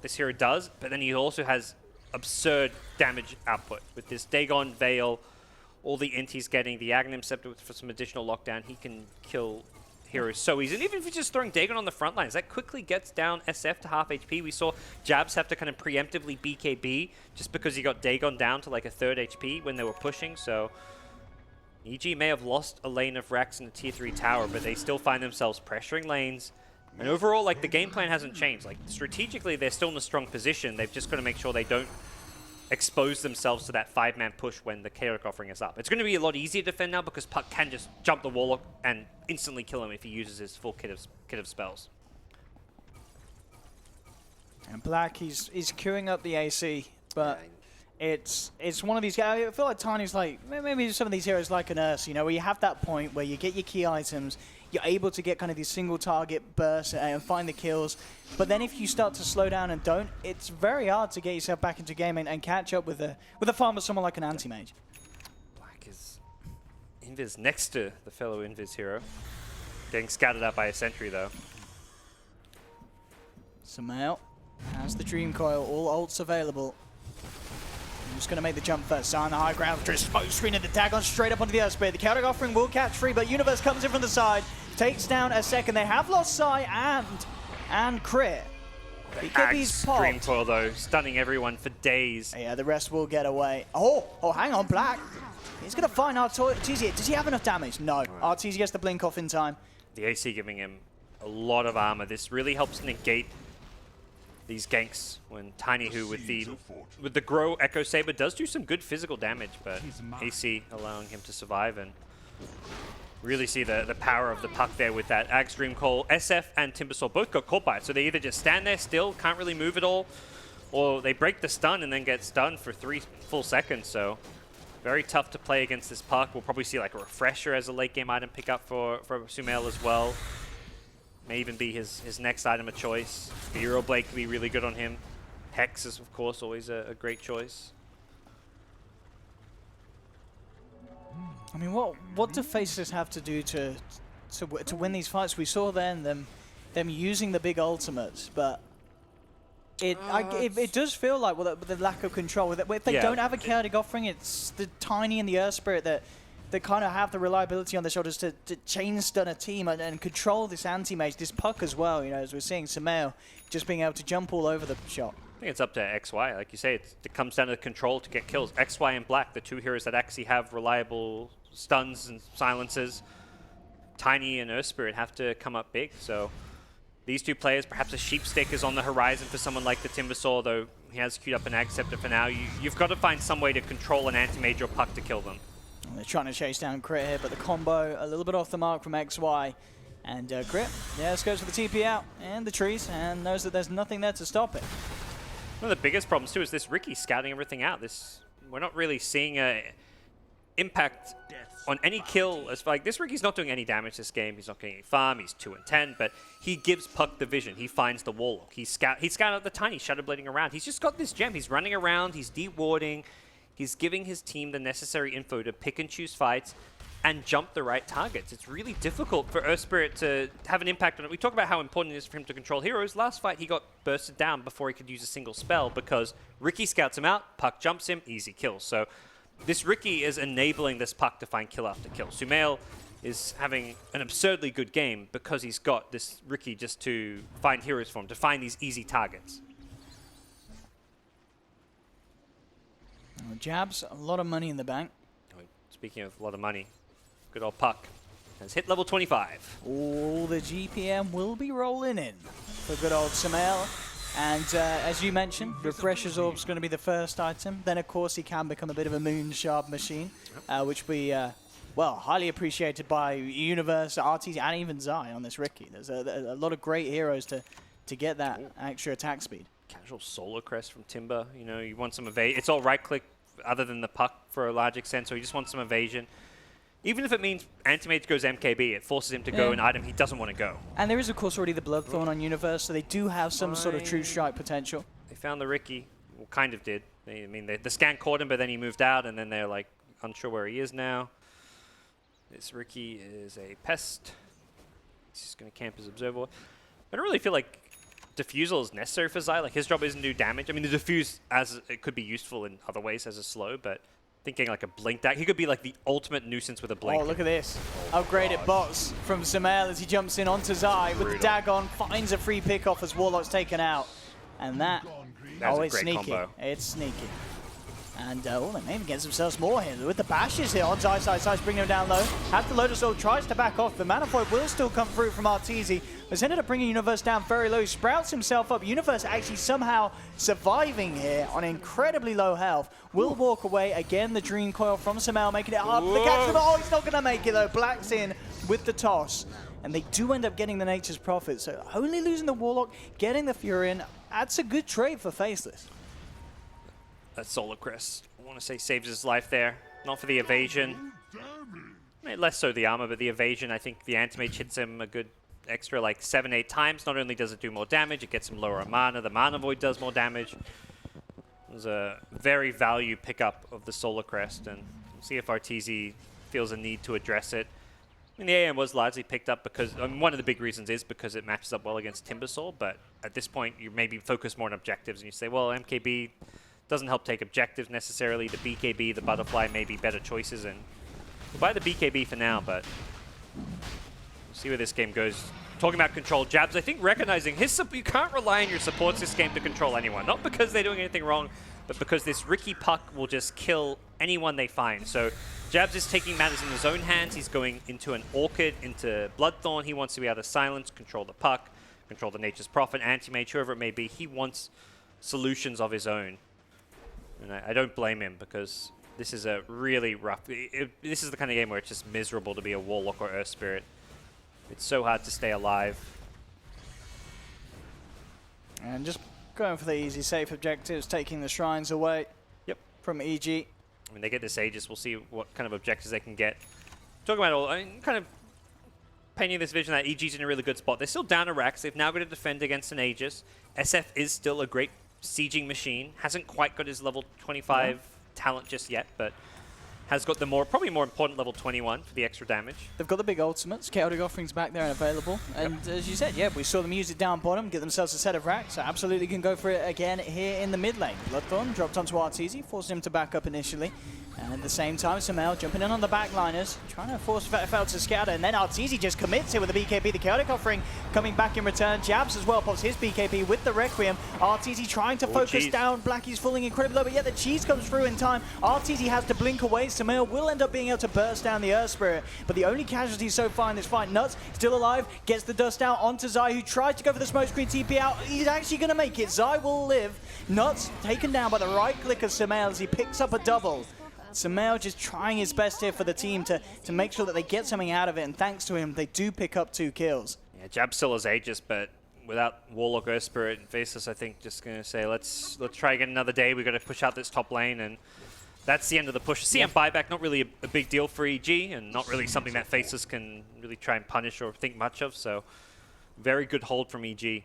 this hero does. But then he also has absurd damage output. With this Dagon, Veil, all the int he's getting, the Aghanim Scepter for some additional lockdown, he can kill heroes so easy. And even if he's just throwing Dagon on the front lines, that quickly gets down SF to half HP. We saw Jabs have to kind of preemptively BKB just because he got Dagon down to like a 3rd HP when they were pushing. So EG may have lost a lane of Rax in the tier 3 tower, but they still find themselves pressuring lanes. And overall, like, the game plan hasn't changed. Like, strategically, they're still in a strong position. They've just got to make sure they don't expose themselves to that 5-man push when the Chaotic Offering is up. It's going to be a lot easier to defend now because Puck can just jump the wall and instantly kill him if he uses his full kit of spells. And Black, he's queuing up the AC, but it's one of these guys. I feel like Tiny's like, maybe some of these heroes like an Ursa, you know, where you have that point where you get your key items, you're able to get kind of these single target bursts and find the kills. But then if you start to slow down and don't, it's very hard to get yourself back into game and catch up with a farm of someone like an anti-mage. Black is Invis next to the fellow Invis hero. Getting scouted out by a sentry though. Sumail has the Dream Coil, all ults available. I'm just going to make the jump first. On the high ground, just smoke screen and the tag on straight up onto the Earth Spear. The counter offering will catch free, but Universe comes in from the side, takes down a second. They have lost Sai and Crit. BKB's popped. Dream Coil though, stunning everyone for days. Yeah, the rest will get away. Oh, hang on, Black. He's going to find Artesia. Does he have enough damage? No. Artesia gets the blink off in time. The AC giving him a lot of armor. This really helps negate these ganks when Tiny, who with the Grow Echo Saber does do some good physical damage, but AC allowing him to survive and really see the power of the puck there with that Axe Dream Coil. SF and Timbersaw both got caught by it, so they either just stand there still, can't really move at all, or they break the stun and then get stunned for 3 full seconds, so very tough to play against this puck. We'll probably see like a Refresher as a late game item pick up for Sumail as well. May even be his next item of choice. The Euro Blade could be really good on him. Hex is, of course, always a great choice. I mean, what do Faceless have to do to win these fights? We saw then them using the big ultimates, but it does feel like with the lack of control. If they don't have a chaotic offering, it's the Tiny and the Earth Spirit that kind of have the reliability on their shoulders to chain stun a team and control this anti-mage, this puck as well. You know, as we're seeing Sumail just being able to jump all over the shot. I think it's up to XY. Like you say, it comes down to the control to get kills. XY and Black, the two heroes that actually have reliable stuns and silences. Tiny and Earth Spirit have to come up big. So these two players, perhaps a Sheep Stick is on the horizon for someone like the Timbersaw, though he has queued up an Ag Scepter for now. You've got to find some way to control an anti-mage or puck to kill them. They're trying to chase down Crit here, but the combo a little bit off the mark from XY. And Crit, yes, goes for the TP out and the trees and knows that there's nothing there to stop it. One of the biggest problems too is this Ricky's scouting everything out. We're not really seeing a impact on any kill. Like this Ricky's not doing any damage this game. He's not getting any farm. He's 2 and 10, but he gives Puck the vision. He finds the Warlock. He's scouting out the Tiny, shadow blading around. He's just got this gem. He's running around. He's de-warding. He's giving his team the necessary info to pick and choose fights and jump the right targets. It's really difficult for Earth Spirit to have an impact on it. We talk about how important it is for him to control heroes. Last fight, he got bursted down before he could use a single spell because Ricky scouts him out, Puck jumps him, easy kill. So this Ricky is enabling this Puck to find kill after kill. Sumail is having an absurdly good game because he's got this Ricky just to find heroes for him, to find these easy targets. Jabs, a lot of money in the bank. Speaking of a lot of money, good old Puck has hit level 25. All the GPM will be rolling in for good old Sumail. And as you mentioned, Refresher's Orb's going to be the first item. Then, of course, he can become a bit of a moon-sharp machine, which we, well, highly appreciated by Universe, Arties, and even Zai on this Ricky. There's a lot of great heroes to get that extra attack speed. Casual Solar Crest from Timber. You know, you want some evasion. It's all right-click other than the Puck for a large extent, so he just wants some evasion. Even if it means Anti-Mage goes MKB, it forces him to go an item he doesn't want to go. And there is, of course, already the Bloodthorn on Universe, so they do have some sort of true strike potential. They found the Ricky. Well, kind of did. The scan caught him, but then he moved out, and then they're, like, unsure where he is now. This Ricky is a pest. He's just going to camp as Observer. I don't really feel like Diffusal is necessary for Zai. Like, his job isn't to do damage. I mean, the Diffuse, it could be useful in other ways as a slow, but thinking like a blink daggger. He could be like the ultimate nuisance with a blink. Oh, look at this. Upgraded bots from Sumail as he jumps in onto Zai with the Dagon, finds a free pick-off as Warlock's taken out. And that's it's sneaky. Combo. It's sneaky. And they may even get themselves more here with the bashes here on Zai's side. Zai's bringing him down low. Have the Lotus Orb, tries to back off. The Manifold will still come through from Arteezy. Has ended up bringing Universe down very low. Sprouts himself up. Universe actually somehow surviving here on incredibly low health. Will walk away. Again, the Dream Coil from Sumail making it hard for the catch. Oh, he's not going to make it though. Black's in with the toss. and they do end up getting the Nature's Prophet. So only losing the Warlock, getting the Furion, that's a good trade for Faceless. That Solar Crest, I want to say, saves his life there. Not for the evasion. Less so the armor, but the evasion, I think the Anti-Mage hits him a good extra like 7-8 times. Not only does it do more damage, it gets him lower mana. The Mana Void does more damage. It was a very value pickup of the Solar Crest, and we'll see if Arteezy feels a need to address it. I mean, the AM was largely picked up because, one of the big reasons is because it matches up well against Timbersaw, but at this point you maybe focus more on objectives and you say, well, MKB doesn't help take objectives necessarily. The BKB, the Butterfly may be better choices, and we'll buy the BKB for now, but we'll see where this game goes. Talking about control, Jabs, I think recognizing you can't rely on your supports this game to control anyone. Not because they're doing anything wrong, but because this Ricky Puck will just kill anyone they find. So Jabs is taking matters in his own hands. He's going into an Orchid, into Bloodthorn. He wants to be able to silence, control the Puck, control the Nature's Prophet, Anti-Mage, whoever it may be. He wants solutions of his own. And I don't blame him, because this is a really rough... this is the kind of game where it's just miserable to be a Warlock or Earth Spirit. It's so hard to stay alive. And just going for the easy, safe objectives, taking the shrines away from EG. I mean, they get this Aegis. We'll see what kind of objectives they can get. Talking about all... I mean, kind of painting this vision that EG's in a really good spot. They're still down to Rax. They've now got to defend against an Aegis. SF is still a great sieging machine. Hasn't quite got his level 25 talent just yet, but has got the probably more important level 21 for the extra damage. They've got the big ultimates. Chaotic Offering's back there and available. And as you said, we saw them use it down bottom, get themselves a set of racks. So absolutely can go for it again here in the mid lane. Bloodthorn dropped onto Arteezy, forced him to back up initially. And at the same time, Sumail jumping in on the backliners, trying to force Fel to scatter, and then Arteezy just commits here with the BKB. The Chaotic Offering coming back in return. Jabs as well pops his BKB with the Requiem. Arteezy trying to focus down. Blackie's falling incredibly low, but yet the cheese comes through in time. Arteezy has to blink away. Sumail will end up being able to burst down the Earth Spirit, but the only casualty so far in this fight, Nuts still alive, gets the dust out onto Zai, who tried to go for the smoke screen TP out. He's actually going to make it. Zai will live. Nuts taken down by the right click of Sumail as he picks up a double. Sumail just trying his best here for the team to make sure that they get something out of it, and thanks to him, they do pick up 2 kills. Yeah, Jab still has Aegis, but without Warlock, Earth Spirit, and Faceless, I think just going to say, let's try again another day. We've got to push out this top lane, and that's the end of the push. CM buyback, not really a big deal for EG, and not really something that Faceless can really try and punish or think much of, so very good hold from EG.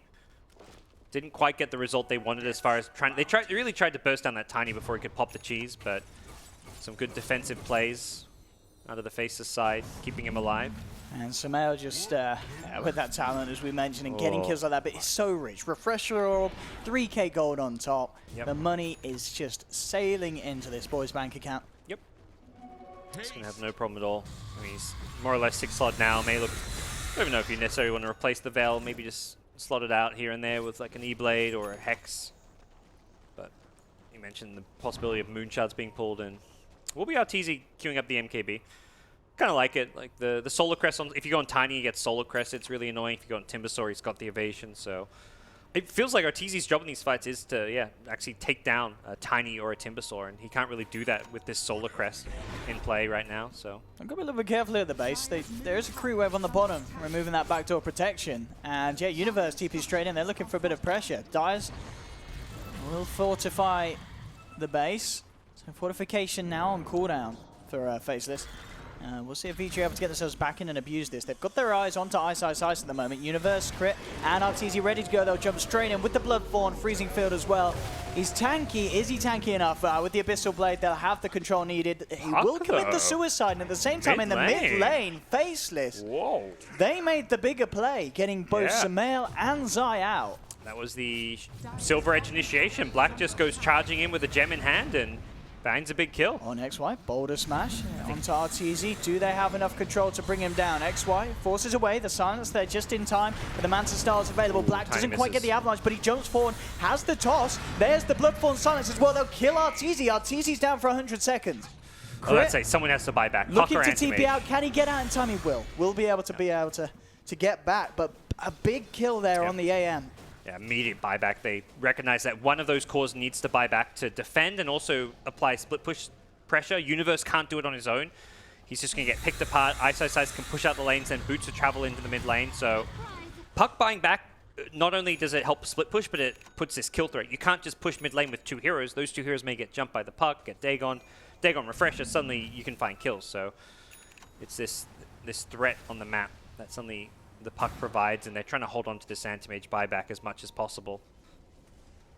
Didn't quite get the result they wanted as far as trying... They really tried to burst down that Tiny before he could pop the cheese, but some good defensive plays out of the Faceless side, keeping him alive. And Sumail just, with that talent, as we mentioned, and getting kills like that, but it's so rich. Refresher Orb, 3k gold on top. The money is just sailing into this boy's bank account. Yep. He's going to have no problem at all. I mean, he's more or less 6 slot now. May look... I don't even know if you necessarily want to replace the Veil, maybe just slot it out here and there with like an E-Blade or a Hex. But you mentioned the possibility of Moonshards being pulled in. We'll be Arteezy queuing up the MKB. Kind of like it. Like the Solar Crest, if you go on Tiny, you get Solar Crest. It's really annoying. If you go on Timbersaw, he's got the evasion. So it feels like Arteezy's job in these fights is to, actually take down a Tiny or a Timbersaw, and he can't really do that with this Solar Crest in play right now. So I've got to be a little bit careful at the base. There is a crew wave on the bottom, removing that backdoor protection. And Universe TP straight in. They're looking for a bit of pressure. Dyers will fortify the base. So fortification now on cooldown for Faceless. We'll see if Vici are able to get themselves back in and abuse this. They've got their eyes onto Ice at the moment. Universe, Crit, and Arteezy ready to go. They'll jump straight in with the Bloodthorn, Freezing Field as well. He's tanky. Is he tanky enough? With the Abyssal Blade, they'll have the control needed. He will commit the suicide, and at the same time, in the mid lane, Faceless, they made the bigger play, getting both Sumail and Zai out. That was the Silver Edge initiation. Black just goes charging in with a gem in hand, and bangs a big kill. On XY, Boulder Smash onto Arteezy. Do they have enough control to bring him down? XY forces away the silence there just in time, but the Manta Star is available. Black doesn't quite get the avalanche, but he jumps forward, has the toss. There's the Bloodthorn silence as well. They'll kill Arteezy. Arteezy's down for 100 seconds. Oh, I'd say someone has to buy back. Looking to TP out. Can he get out in time? He will. Will be able to get back, but a big kill there on the AM. Yeah, immediate buyback. They recognize that one of those cores needs to buy back to defend and also apply split push pressure. Universe can't do it on his own. he's just going to get picked apart. iSize can push out the lanes, and Boots to travel into the mid lane. So Puck buying back, not only does it help split push, but it puts this kill threat. You can't just push mid lane with 2 heroes. Those 2 heroes may get jumped by the Puck, get Dagon refreshes, suddenly you can find kills. So it's this threat on the map that suddenly the Puck provides, and they're trying to hold on to this anti-mage buyback as much as possible.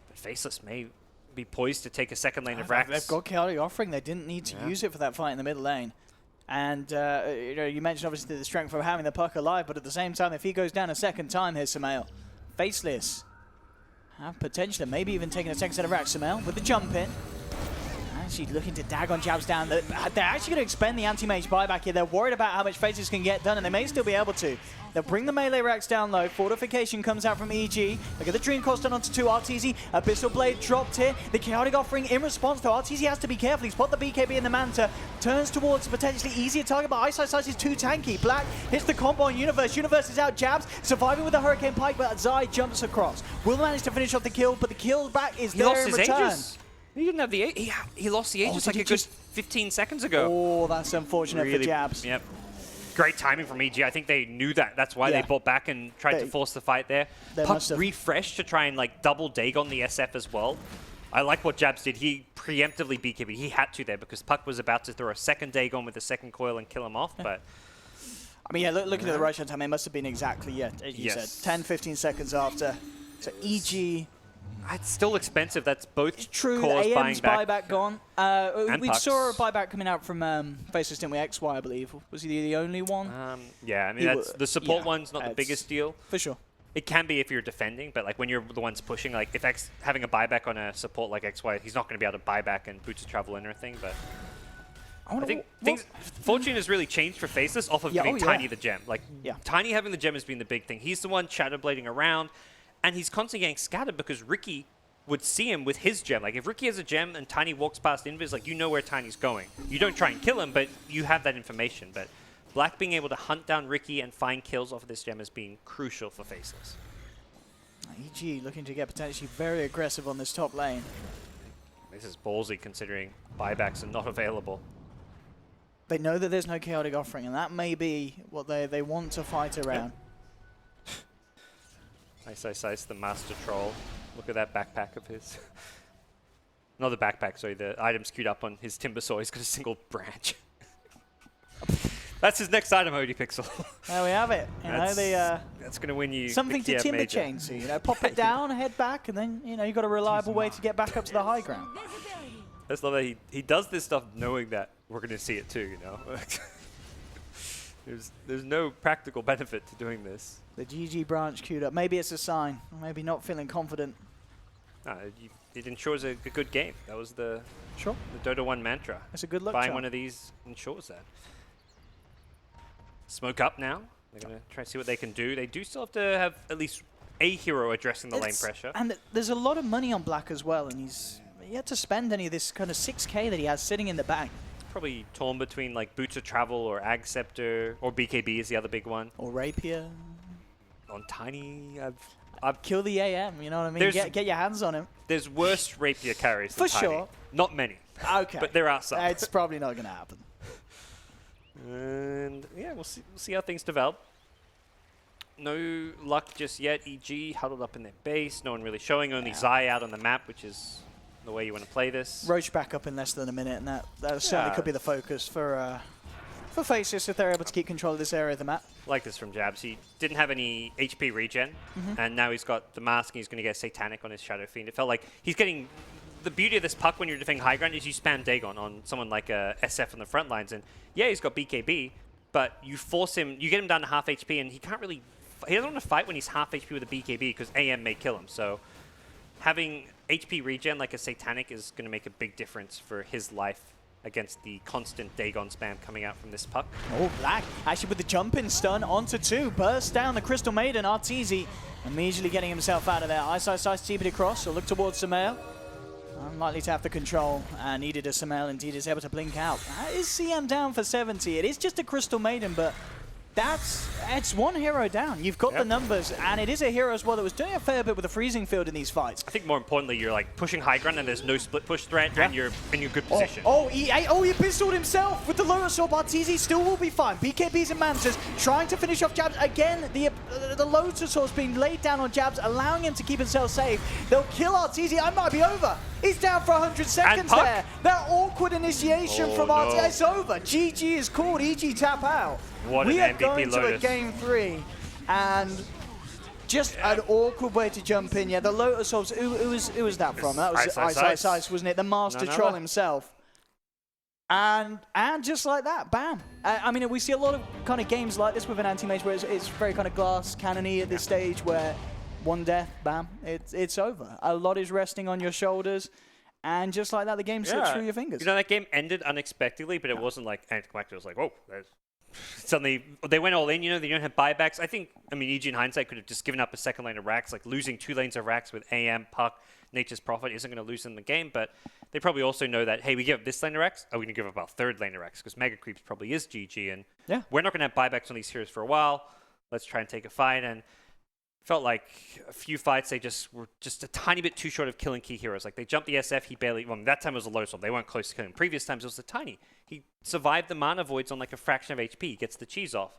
But Faceless may be poised to take a second lane of Rax. They've got Chaotic Offering. They didn't need to use it for that fight in the mid lane. And you know, you mentioned obviously the strength of having the Puck alive, but at the same time, if he goes down a second time, here's Sumail. Faceless have potential, maybe even taking a second set of Rax. Sumail with the jump in. Actually looking to Dagon jabs down. They're actually going to expend the anti-mage buyback here. They're worried about how much Faceless can get done, and they may still be able to. They'll bring the melee racks down low. Fortification comes out from EG. Look at the Dream Cost done onto 2. RTZ, Abyssal Blade dropped here. The Chaotic Offering in response, though. RTZ has to be careful. He spot the BKB in the Manta. Turns towards a potentially easier target, but iSize is too tanky. Black hits the combo on Universe. Universe is out, jabs, surviving with the Hurricane Pike, but Zai jumps across. Will manage to finish off the kill, but the kill back is there in return. He didn't have the he lost the Aegis like a good 15 seconds ago. Oh, that's unfortunate for jabs. Yep. Great timing from EG. I think they knew that. That's why they bought back and tried to force the fight there. Puck refreshed to try and like double Dagon the SF as well. I like what Jabs did. He preemptively BKB. He had to there because Puck was about to throw a second Dagon with the second coil and kill him off. But I mean, yeah, looking at the right time, it must have been exactly, as you said, 10, 15 seconds after. So EG. It's still expensive. That's both true. cause AM's buyback gone. We saw a buyback coming out from Faceless, didn't we? XY, I believe. Was he the only one? Yeah, I mean, that's, the support one's not the biggest deal. For sure. It can be if you're defending, but like when you're the ones pushing, like if having a buyback on a support like XY, he's not going to be able to buy back and Boots to travel in or anything. But I think Fortune has really changed for Faceless off of giving Tiny the gem. Like Tiny having the gem has been the big thing. He's the one shadowblading around. And he's constantly getting scattered because Ricky would see him with his gem. Like, if Ricky has a gem and Tiny walks past Invis, like, you know where Tiny's going. You don't try and kill him, but you have that information. But Black being able to hunt down Ricky and find kills off of this gem has been crucial for Faceless. EG looking to get potentially very aggressive on this top lane. This is ballsy considering buybacks are not available. They know that there's no Chaotic Offering, and that may be what they want to fight around. Nice, the Master Troll. Look at that backpack of his. Not the backpack, sorry, the item skewed up on his timber saw. He's got a single branch. That's his next item, ODPixel. There we have it. You know, that's going to win you something to timber chain. So, you know, pop it down, head back, and then, you know, you've got a reliable way to get back up to the high ground. I just love that he does this stuff knowing that we're going to see it too, you know. There's no practical benefit to doing this. The GG branch queued up. Maybe it's a sign. Or maybe not feeling confident. It ensures a good game. That was the Dota 1 mantra. That's a good look. Buying one of these ensures that. Smoke up now. They're going to try to see what they can do. They do still have to have at least a hero addressing the lane pressure. And there's a lot of money on Black as well, and he had to spend any of this kind of 6K that he has sitting in the bank. Probably torn between like Boots of Travel or Ag Scepter, or BKB is the other big one. Or Rapier. On Tiny, I've kill the AM, you know what I mean? Get your hands on him. There's worse Rapier carries than Tiny. For sure. Not many. Okay. But there are some. It's probably not going to happen. And yeah, we'll see how things develop. No luck just yet. EG huddled up in their base. No one really showing. Only Zai out on the map, which is the way you want to play this. Roach back up in less than a minute, and that certainly could be the focus for Faceless if they're able to keep control of this area of the map. Like this from Jabs. He didn't have any HP regen, and now he's got the mask, and he's going to get Satanic on his Shadow Fiend. It felt like he's getting... The beauty of this Puck when you're defending high ground is you spam Dagon on someone like SF on the front lines, and yeah, he's got BKB, but you force him, you get him down to half HP, and he can't really... He doesn't want to fight when he's half HP with a BKB, because AM may kill him, so having HP regen like a Satanic is going to make a big difference for his life against the constant Dagon spam coming out from this Puck. Oh, Black actually with the jump-in stun onto 2. Bursts down the Crystal Maiden. Arteezy immediately getting himself out of there. Ice TP'd across, so look towards Sumail. Unlikely to have the control. Needed a Sumail, indeed is able to blink out. Is CM down for 70? It is just a Crystal Maiden, but it's one hero down. You've got the numbers, and it is a hero as well that was doing a fair bit with the freezing field in these fights. I think more importantly, you're like pushing high ground and there's no split push threat, and you're in your good position. He pistoled himself with the Lotus Orb. Arteezy still will be fine. BKBs and Mantas trying to finish off jabs. Again, the Lotus Orb's being laid down on jabs, allowing him to keep himself safe. They'll kill Arteezy. I might be over. He's down for 100 seconds there. That awkward initiation from Arteezy. It's over. GG is called. EG tap out. We are going to a game 3, and just an awkward way to jump in. Yeah, the Lotus Orbs. Who was that from? That was Ice, wasn't it? The Master Troll himself. And just like that, bam. I mean, we see a lot of kind of games like this with an anti-mage where it's very kind of glass cannon-y at this stage, where one death, bam, it's over. A lot is resting on your shoulders. And just like that, the game slips through your fingers. You know, that game ended unexpectedly, but it wasn't like anticlimactic. It was like, whoa, suddenly they went all in. You know, they don't have buybacks. I mean, EG in hindsight could have just given up a second lane of racks. Like losing 2 lanes of racks with AM, Puck, Nature's Prophet isn't going to lose in the game. But they probably also know that, hey, we give up this lane of racks, are we going to give up our third lane of racks? Because Mega Creeps probably is GG, and we're not going to have buybacks on these heroes for a while. Let's try and take a fight. And felt like a few fights they just were just a tiny bit too short of killing key heroes. Like they jumped the SF, he barely. Well, that time it was a Lotus Orb. They weren't close to killing. Previous times it was a tiny. He survived the mana voids on like a fraction of HP. He gets the cheese off.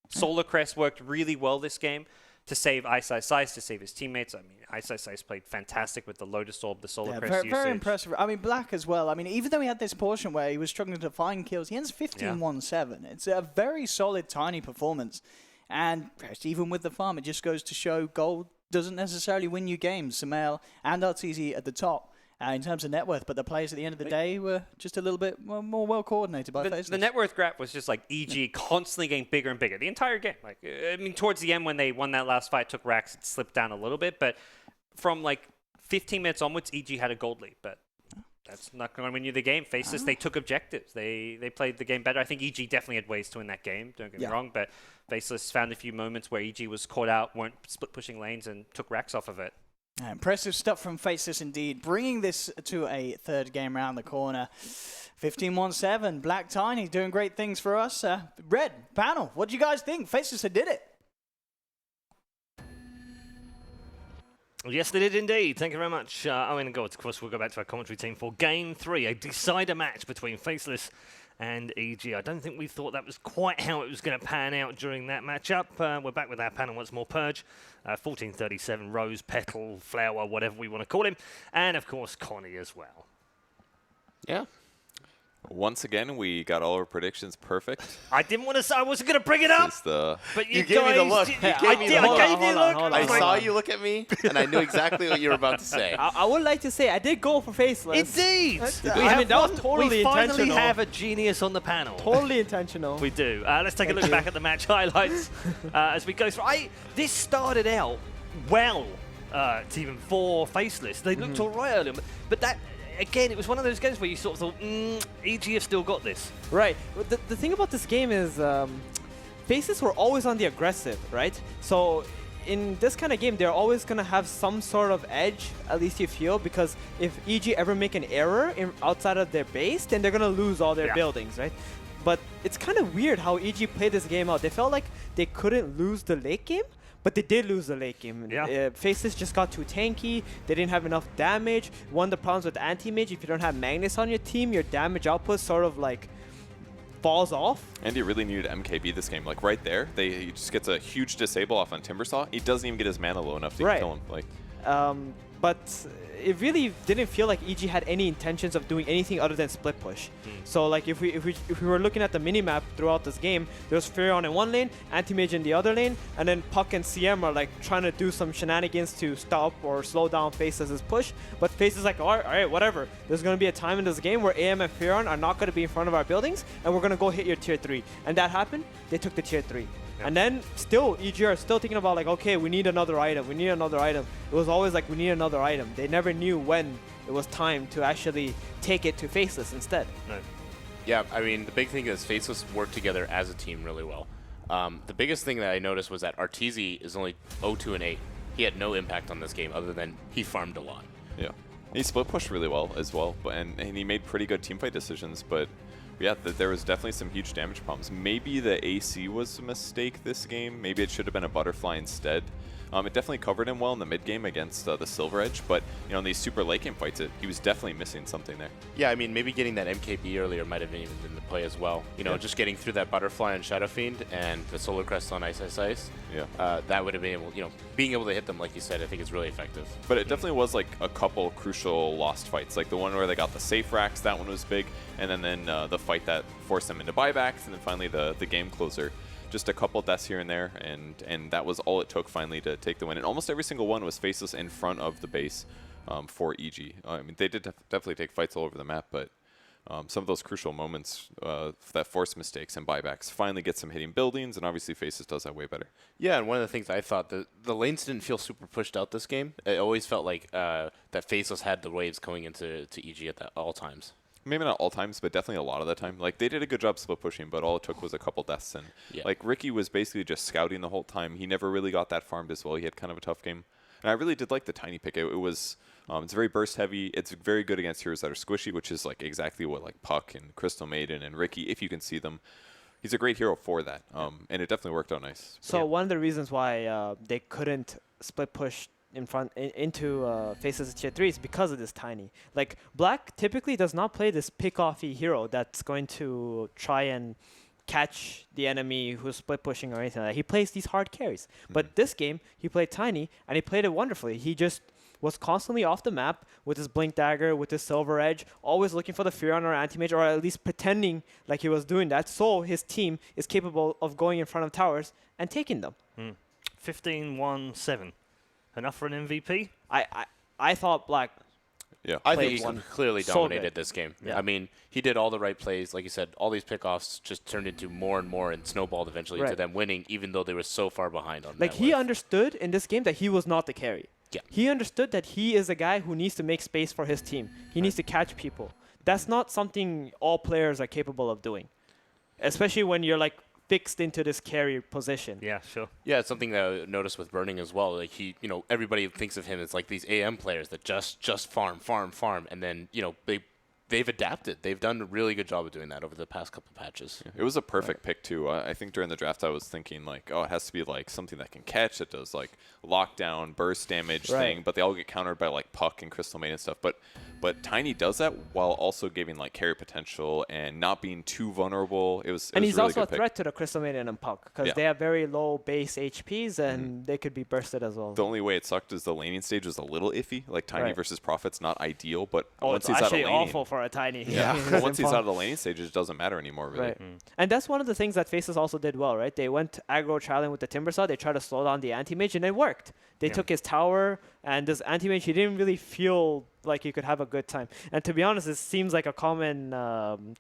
Solar Crest worked really well this game to save Ice, to save his teammates. I mean, Ice played fantastic with the Lotus Orb, the Solar Crest usage. Very impressive. I mean, Black as well. I mean, even though he had this portion where he was struggling to find kills, he ends 15-1-7. It's a very solid tiny performance. And even with the farm, it just goes to show gold doesn't necessarily win you games. Sumail and Arteezy at the top in terms of net worth, but the players at the end of the day were just a little bit more well coordinated by Faceless. The net worth graph was just like EG constantly getting bigger and bigger the entire game. Like I mean, towards the end when they won that last fight, took racks, it slipped down a little bit, but from like 15 minutes onwards, EG had a gold lead, but that's not going to win you the game. Faceless, they took objectives. They played the game better. I think EG definitely had ways to win that game, don't get me wrong, but Faceless found a few moments where EG was caught out, weren't split pushing lanes, and took racks off of it. Impressive stuff from Faceless indeed, bringing this to a third game around the corner. 15-1-7, Black Tiny doing great things for us. Red, panel, what do you guys think? Faceless did it. Yes, they did indeed. Thank you very much, Owen and God. Of course, we'll go back to our commentary team for Game 3, a decider match between Faceless and EG. I don't think we thought that was quite how it was going to pan out during that matchup. We're back with our panel once more. Purge, 1437, Rose, Petal, Flower, whatever we want to call him. And, of course, Connie as well. Yeah. Once again, we got all our predictions perfect. I didn't want to say, I wasn't going to bring it up. But you gave me the look. I gave you the look. I saw you look at me, and I knew exactly what you were about to say. I would like to say I did go for Faceless. Indeed. That was totally we finally intentional. have a genius on the panel. Totally intentional. We do. Let's take a look back at the match highlights as we go through. This started out well, Team 4 Faceless. They looked all right earlier, but that... Again, it was one of those games where you sort of thought, EG have still got this. Right. The thing about this game is Faceless were always on the aggressive, right? So in this kind of game, they're always going to have some sort of edge, at least you feel, because if EG ever make an error outside of their base, then they're going to lose all their buildings, right? But it's kind of weird how EG played this game out. They felt like they couldn't lose the late game, but they did lose the late game. Faceless just got too tanky. They didn't have enough damage. One of the problems with anti-mage, if you don't have Magnus on your team, your damage output sort of like falls off. And he really needed MKB this game. Like right there, he just gets a huge disable off on Timbersaw. He doesn't even get his mana low enough to kill him. Like, but it really didn't feel like EG had any intentions of doing anything other than split push. So like if we were looking at the minimap throughout this game, there was Furion in one lane, Anti-Mage in the other lane, and then Puck and CM are like trying to do some shenanigans to stop or slow down Faceless' push. But Faceless is like, all right, whatever. There's going to be a time in this game where AM and Furion are not going to be in front of our buildings, and we're going to go hit your tier 3. And that happened. They took the tier 3. And then still, EG are still thinking about like, okay, we need another item. We need another item. It was always like, we need another item. They never knew when it was time to actually take it to Faceless instead. No. Yeah, I mean, the big thing is Faceless worked together as a team really well. The biggest thing that I noticed was that Arteezy is only 0-2-8. He had no impact on this game other than he farmed a lot. Yeah. He split pushed really well as well, and he made pretty good teamfight decisions, but Yeah, there was definitely some huge damage problems. Maybe the AC was a mistake this game. Maybe it should have been a butterfly instead. It definitely covered him well in the mid game against the Silver Edge, but in these super late game fights, he was definitely missing something there. Yeah, I mean, maybe getting that MKB earlier might have even been the play as well. Just getting through that butterfly on Shadow Fiend and the Solar Crest on Ice Ice Ice. Yeah. That would have been able, being able to hit them, like you said, I think is really effective. But it definitely was like a couple crucial lost fights, like the one where they got the safe racks, that one was big, and then the fight that forced them into buybacks, and then finally the game closer. Just a couple deaths here and there, and that was all it took finally to take the win. And almost every single one was Faceless in front of the base for EG. I mean, they did definitely take fights all over the map, but some of those crucial moments that forced mistakes and buybacks finally get some hitting buildings, and obviously Faceless does that way better. Yeah, and one of the things I thought, the lanes didn't feel super pushed out this game. It always felt like that Faceless had the waves going into EG at all times. Maybe not all times, but definitely a lot of the time. Like, they did a good job split pushing, but all it took was a couple deaths. And, like, Ricky was basically just scouting the whole time. He never really got that farmed as well. He had kind of a tough game. And I really did like the Tiny pick. It was, it's very burst heavy. It's very good against heroes that are squishy, which is, like, exactly what, like, Puck and Crystal Maiden and Ricky, if you can see them. He's a great hero for that. And it definitely worked out nice. So one of the reasons why they couldn't split push into Faceless tier 3 is because of this Tiny. Like, Black typically does not play this pick-offy hero that's going to try and catch the enemy who's split pushing or anything like that. He plays these hard carries. But this game, he played Tiny, and he played it wonderfully. He just was constantly off the map with his Blink Dagger, with his Silver Edge, always looking for the Furon or Anti-Mage, or at least pretending like he was doing that, so his team is capable of going in front of towers and taking them. 15-1-7. Enough for an MVP? I thought Black. Yeah, I think he clearly dominated good. this game. Yeah. I mean, he did all the right plays. Like you said, all these pickoffs just turned into more and more and snowballed eventually into them winning, even though they were so far behind on Like, that he wave. understood in this game that he was not the carry. Yeah. He understood that he is a guy who needs to make space for his team. He needs to catch people. That's not something all players are capable of doing, especially when you're, like, fixed into this carry position. Yeah, sure. Yeah, it's something that I noticed with Burning as well. Like, he, everybody thinks of him as like these AM players that just farm, and then, they've adapted. They've done a really good job of doing that over the past couple of patches. Yeah, it was a perfect pick, too. I think during the draft I was thinking, like, oh, it has to be, like, something that can catch, that does, like, lockdown, burst damage thing, but they all get countered by, like, Puck and Crystal Maiden and stuff. But Tiny does that while also giving, like, carry potential and not being too vulnerable. It was and it was he's really also a good threat to the Crystal Maiden and Puck, because they have very low base HPs, and they could be bursted as well. The only way it sucked is the laning stage was a little iffy. Like, Tiny versus Prophet's not ideal, but once it's he's out of actually laning, awful for a Tiny. Yeah, but once he's out of the laning stage, it doesn't matter anymore, really. Right. And that's one of the things that Faceless also did well, right? They went aggro trialing with the Timbersaw. They tried to slow down the Anti-Mage, and it worked. They took his tower, and this Anti-Mage, he didn't really feel like he could have a good time. And to be honest, it seems like a common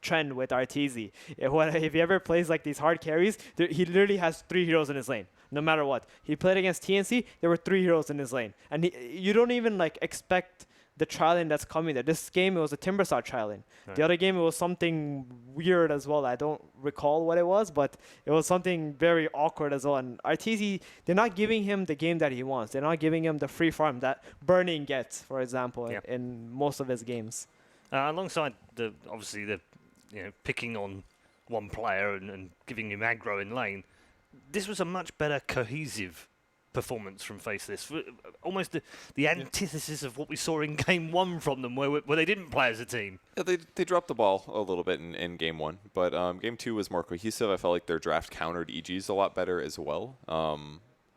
trend with Arteezy. If he ever plays like these hard carries, he literally has 3 heroes in his lane, no matter what. He played against TNC, there were 3 heroes in his lane. And you don't even like expect the trialing that's coming there. This game, it was a Timbersaw trialing. The other game, it was something weird as well. I don't recall what it was, but it was something very awkward as well. And Arteezy, they're not giving him the game that he wants. They're not giving him the free farm that Burning gets, for example, in most of his games. Alongside obviously the picking on one player and giving him aggro in lane, this was a much better cohesive performance from Faceless. Almost the antithesis of what we saw in Game 1 from them, where they didn't play as a team. Yeah, they dropped the ball a little bit in Game 1, but Game 2 was more cohesive. I felt like their draft countered EG's a lot better as well.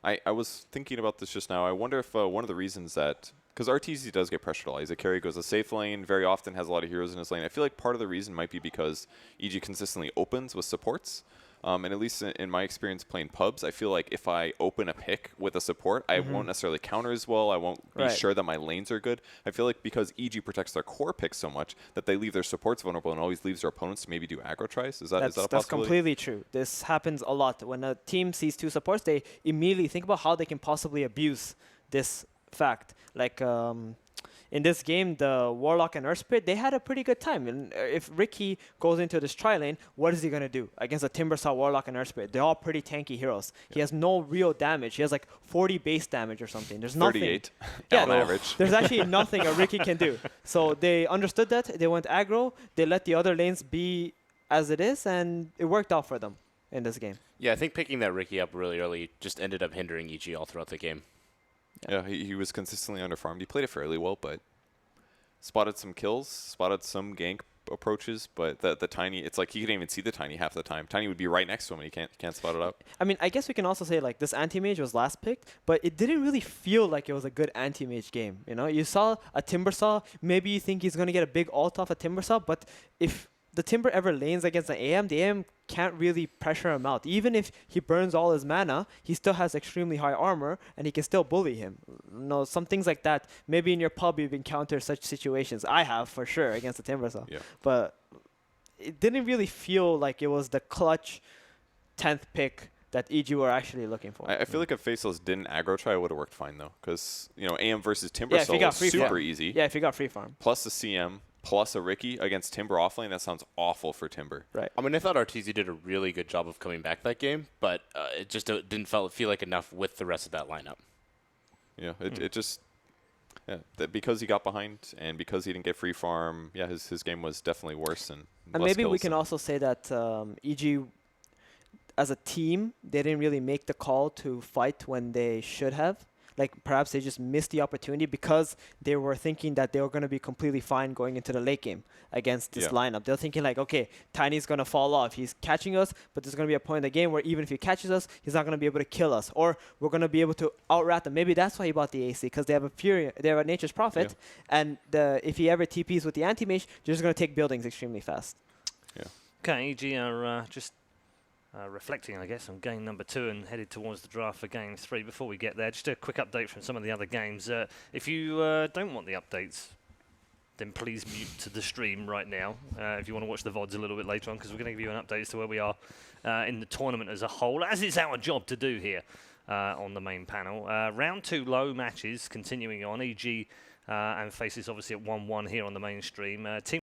I was thinking about this just now. I wonder if one of the reasons that, because Arteezy does get pressured a lot. He's a carry, goes a safe lane, very often has a lot of heroes in his lane. I feel like part of the reason might be because EG consistently opens with supports. And at least in my experience playing pubs, I feel like if I open a pick with a support, I won't necessarily counter as well. I won't be sure that my lanes are good. I feel like because EG protects their core picks so much that they leave their supports vulnerable and always leaves their opponents to maybe do aggro tries. Is that a possibility? That's completely true. This happens a lot. When a team sees 2 supports, they immediately think about how they can possibly abuse this fact. Like, in this game, the Warlock and Earthspirit, they had a pretty good time. And if Ricky goes into this tri-lane, what is he going to do against a Timbersaw, Warlock, and Earthspirit? They're all pretty tanky heroes. He has no real damage. He has like 40 base damage or something. There's nothing. 38 on average. There's actually nothing a Ricky can do. So they understood that. They went aggro. They let the other lanes be as it is, and it worked out for them in this game. Yeah, I think picking that Riki up really early just ended up hindering EG all throughout the game. Yeah, he was consistently underfarmed. He played it fairly well, but spotted some kills, spotted some gank approaches, but the Tiny, it's like he couldn't even see the Tiny half the time. Tiny would be right next to him, and he can't spot it out. I mean, I guess we can also say, like, this anti-mage was last picked, but it didn't really feel like it was a good anti-mage game, you know? You saw a Timbersaw, maybe you think he's going to get a big ult off a Timbersaw, but if the Timber ever lanes against the AM can't really pressure him out. Even if he burns all his mana, he still has extremely high armor, and he can still bully him. You know, some things like that. Maybe in your pub you've encountered such situations. I have, for sure, against the Timbersaw. Yeah. But it didn't really feel like it was the clutch 10th pick that EG were actually looking for. I feel like if Faceless didn't aggro try, it would have worked fine, though. Because, you know, AM versus Timbersaw was super easy. Yeah, if you got free farm. Plus the CM, plus a Riki against Timber offlane, that sounds awful for Timber. Right. I mean, I thought RTZ did a really good job of coming back that game, but it just didn't feel like enough with the rest of that lineup. Yeah, it just... Yeah, because he got behind and because he didn't get free farm, yeah, his game was definitely worse. And maybe we can also say that EG, as a team, they didn't really make the call to fight when they should have. Like, perhaps they just missed the opportunity because they were thinking that they were going to be completely fine going into the late game against this lineup. They're thinking like, okay, Tiny's going to fall off. He's catching us, but there's going to be a point in the game where even if he catches us, he's not going to be able to kill us. Or we're going to be able to out-rat them. Maybe that's why he bought the AC, because they have a Fury, they have a Nature's Prophet, and if he ever TPs with the anti-mage, they're just going to take buildings extremely fast. Yeah. Okay, EG are just reflecting, I guess, on game number 2 and headed towards the draft for game 3. Before we get there, just a quick update from some of the other games. If you don't want the updates, then please mute to the stream right now if you want to watch the VODs a little bit later on, because we're going to give you an update as to where we are in the tournament as a whole, as it's our job to do here on the main panel. Round 2 low matches continuing on. EG and Faceless obviously at 1-1 here on the main stream. Team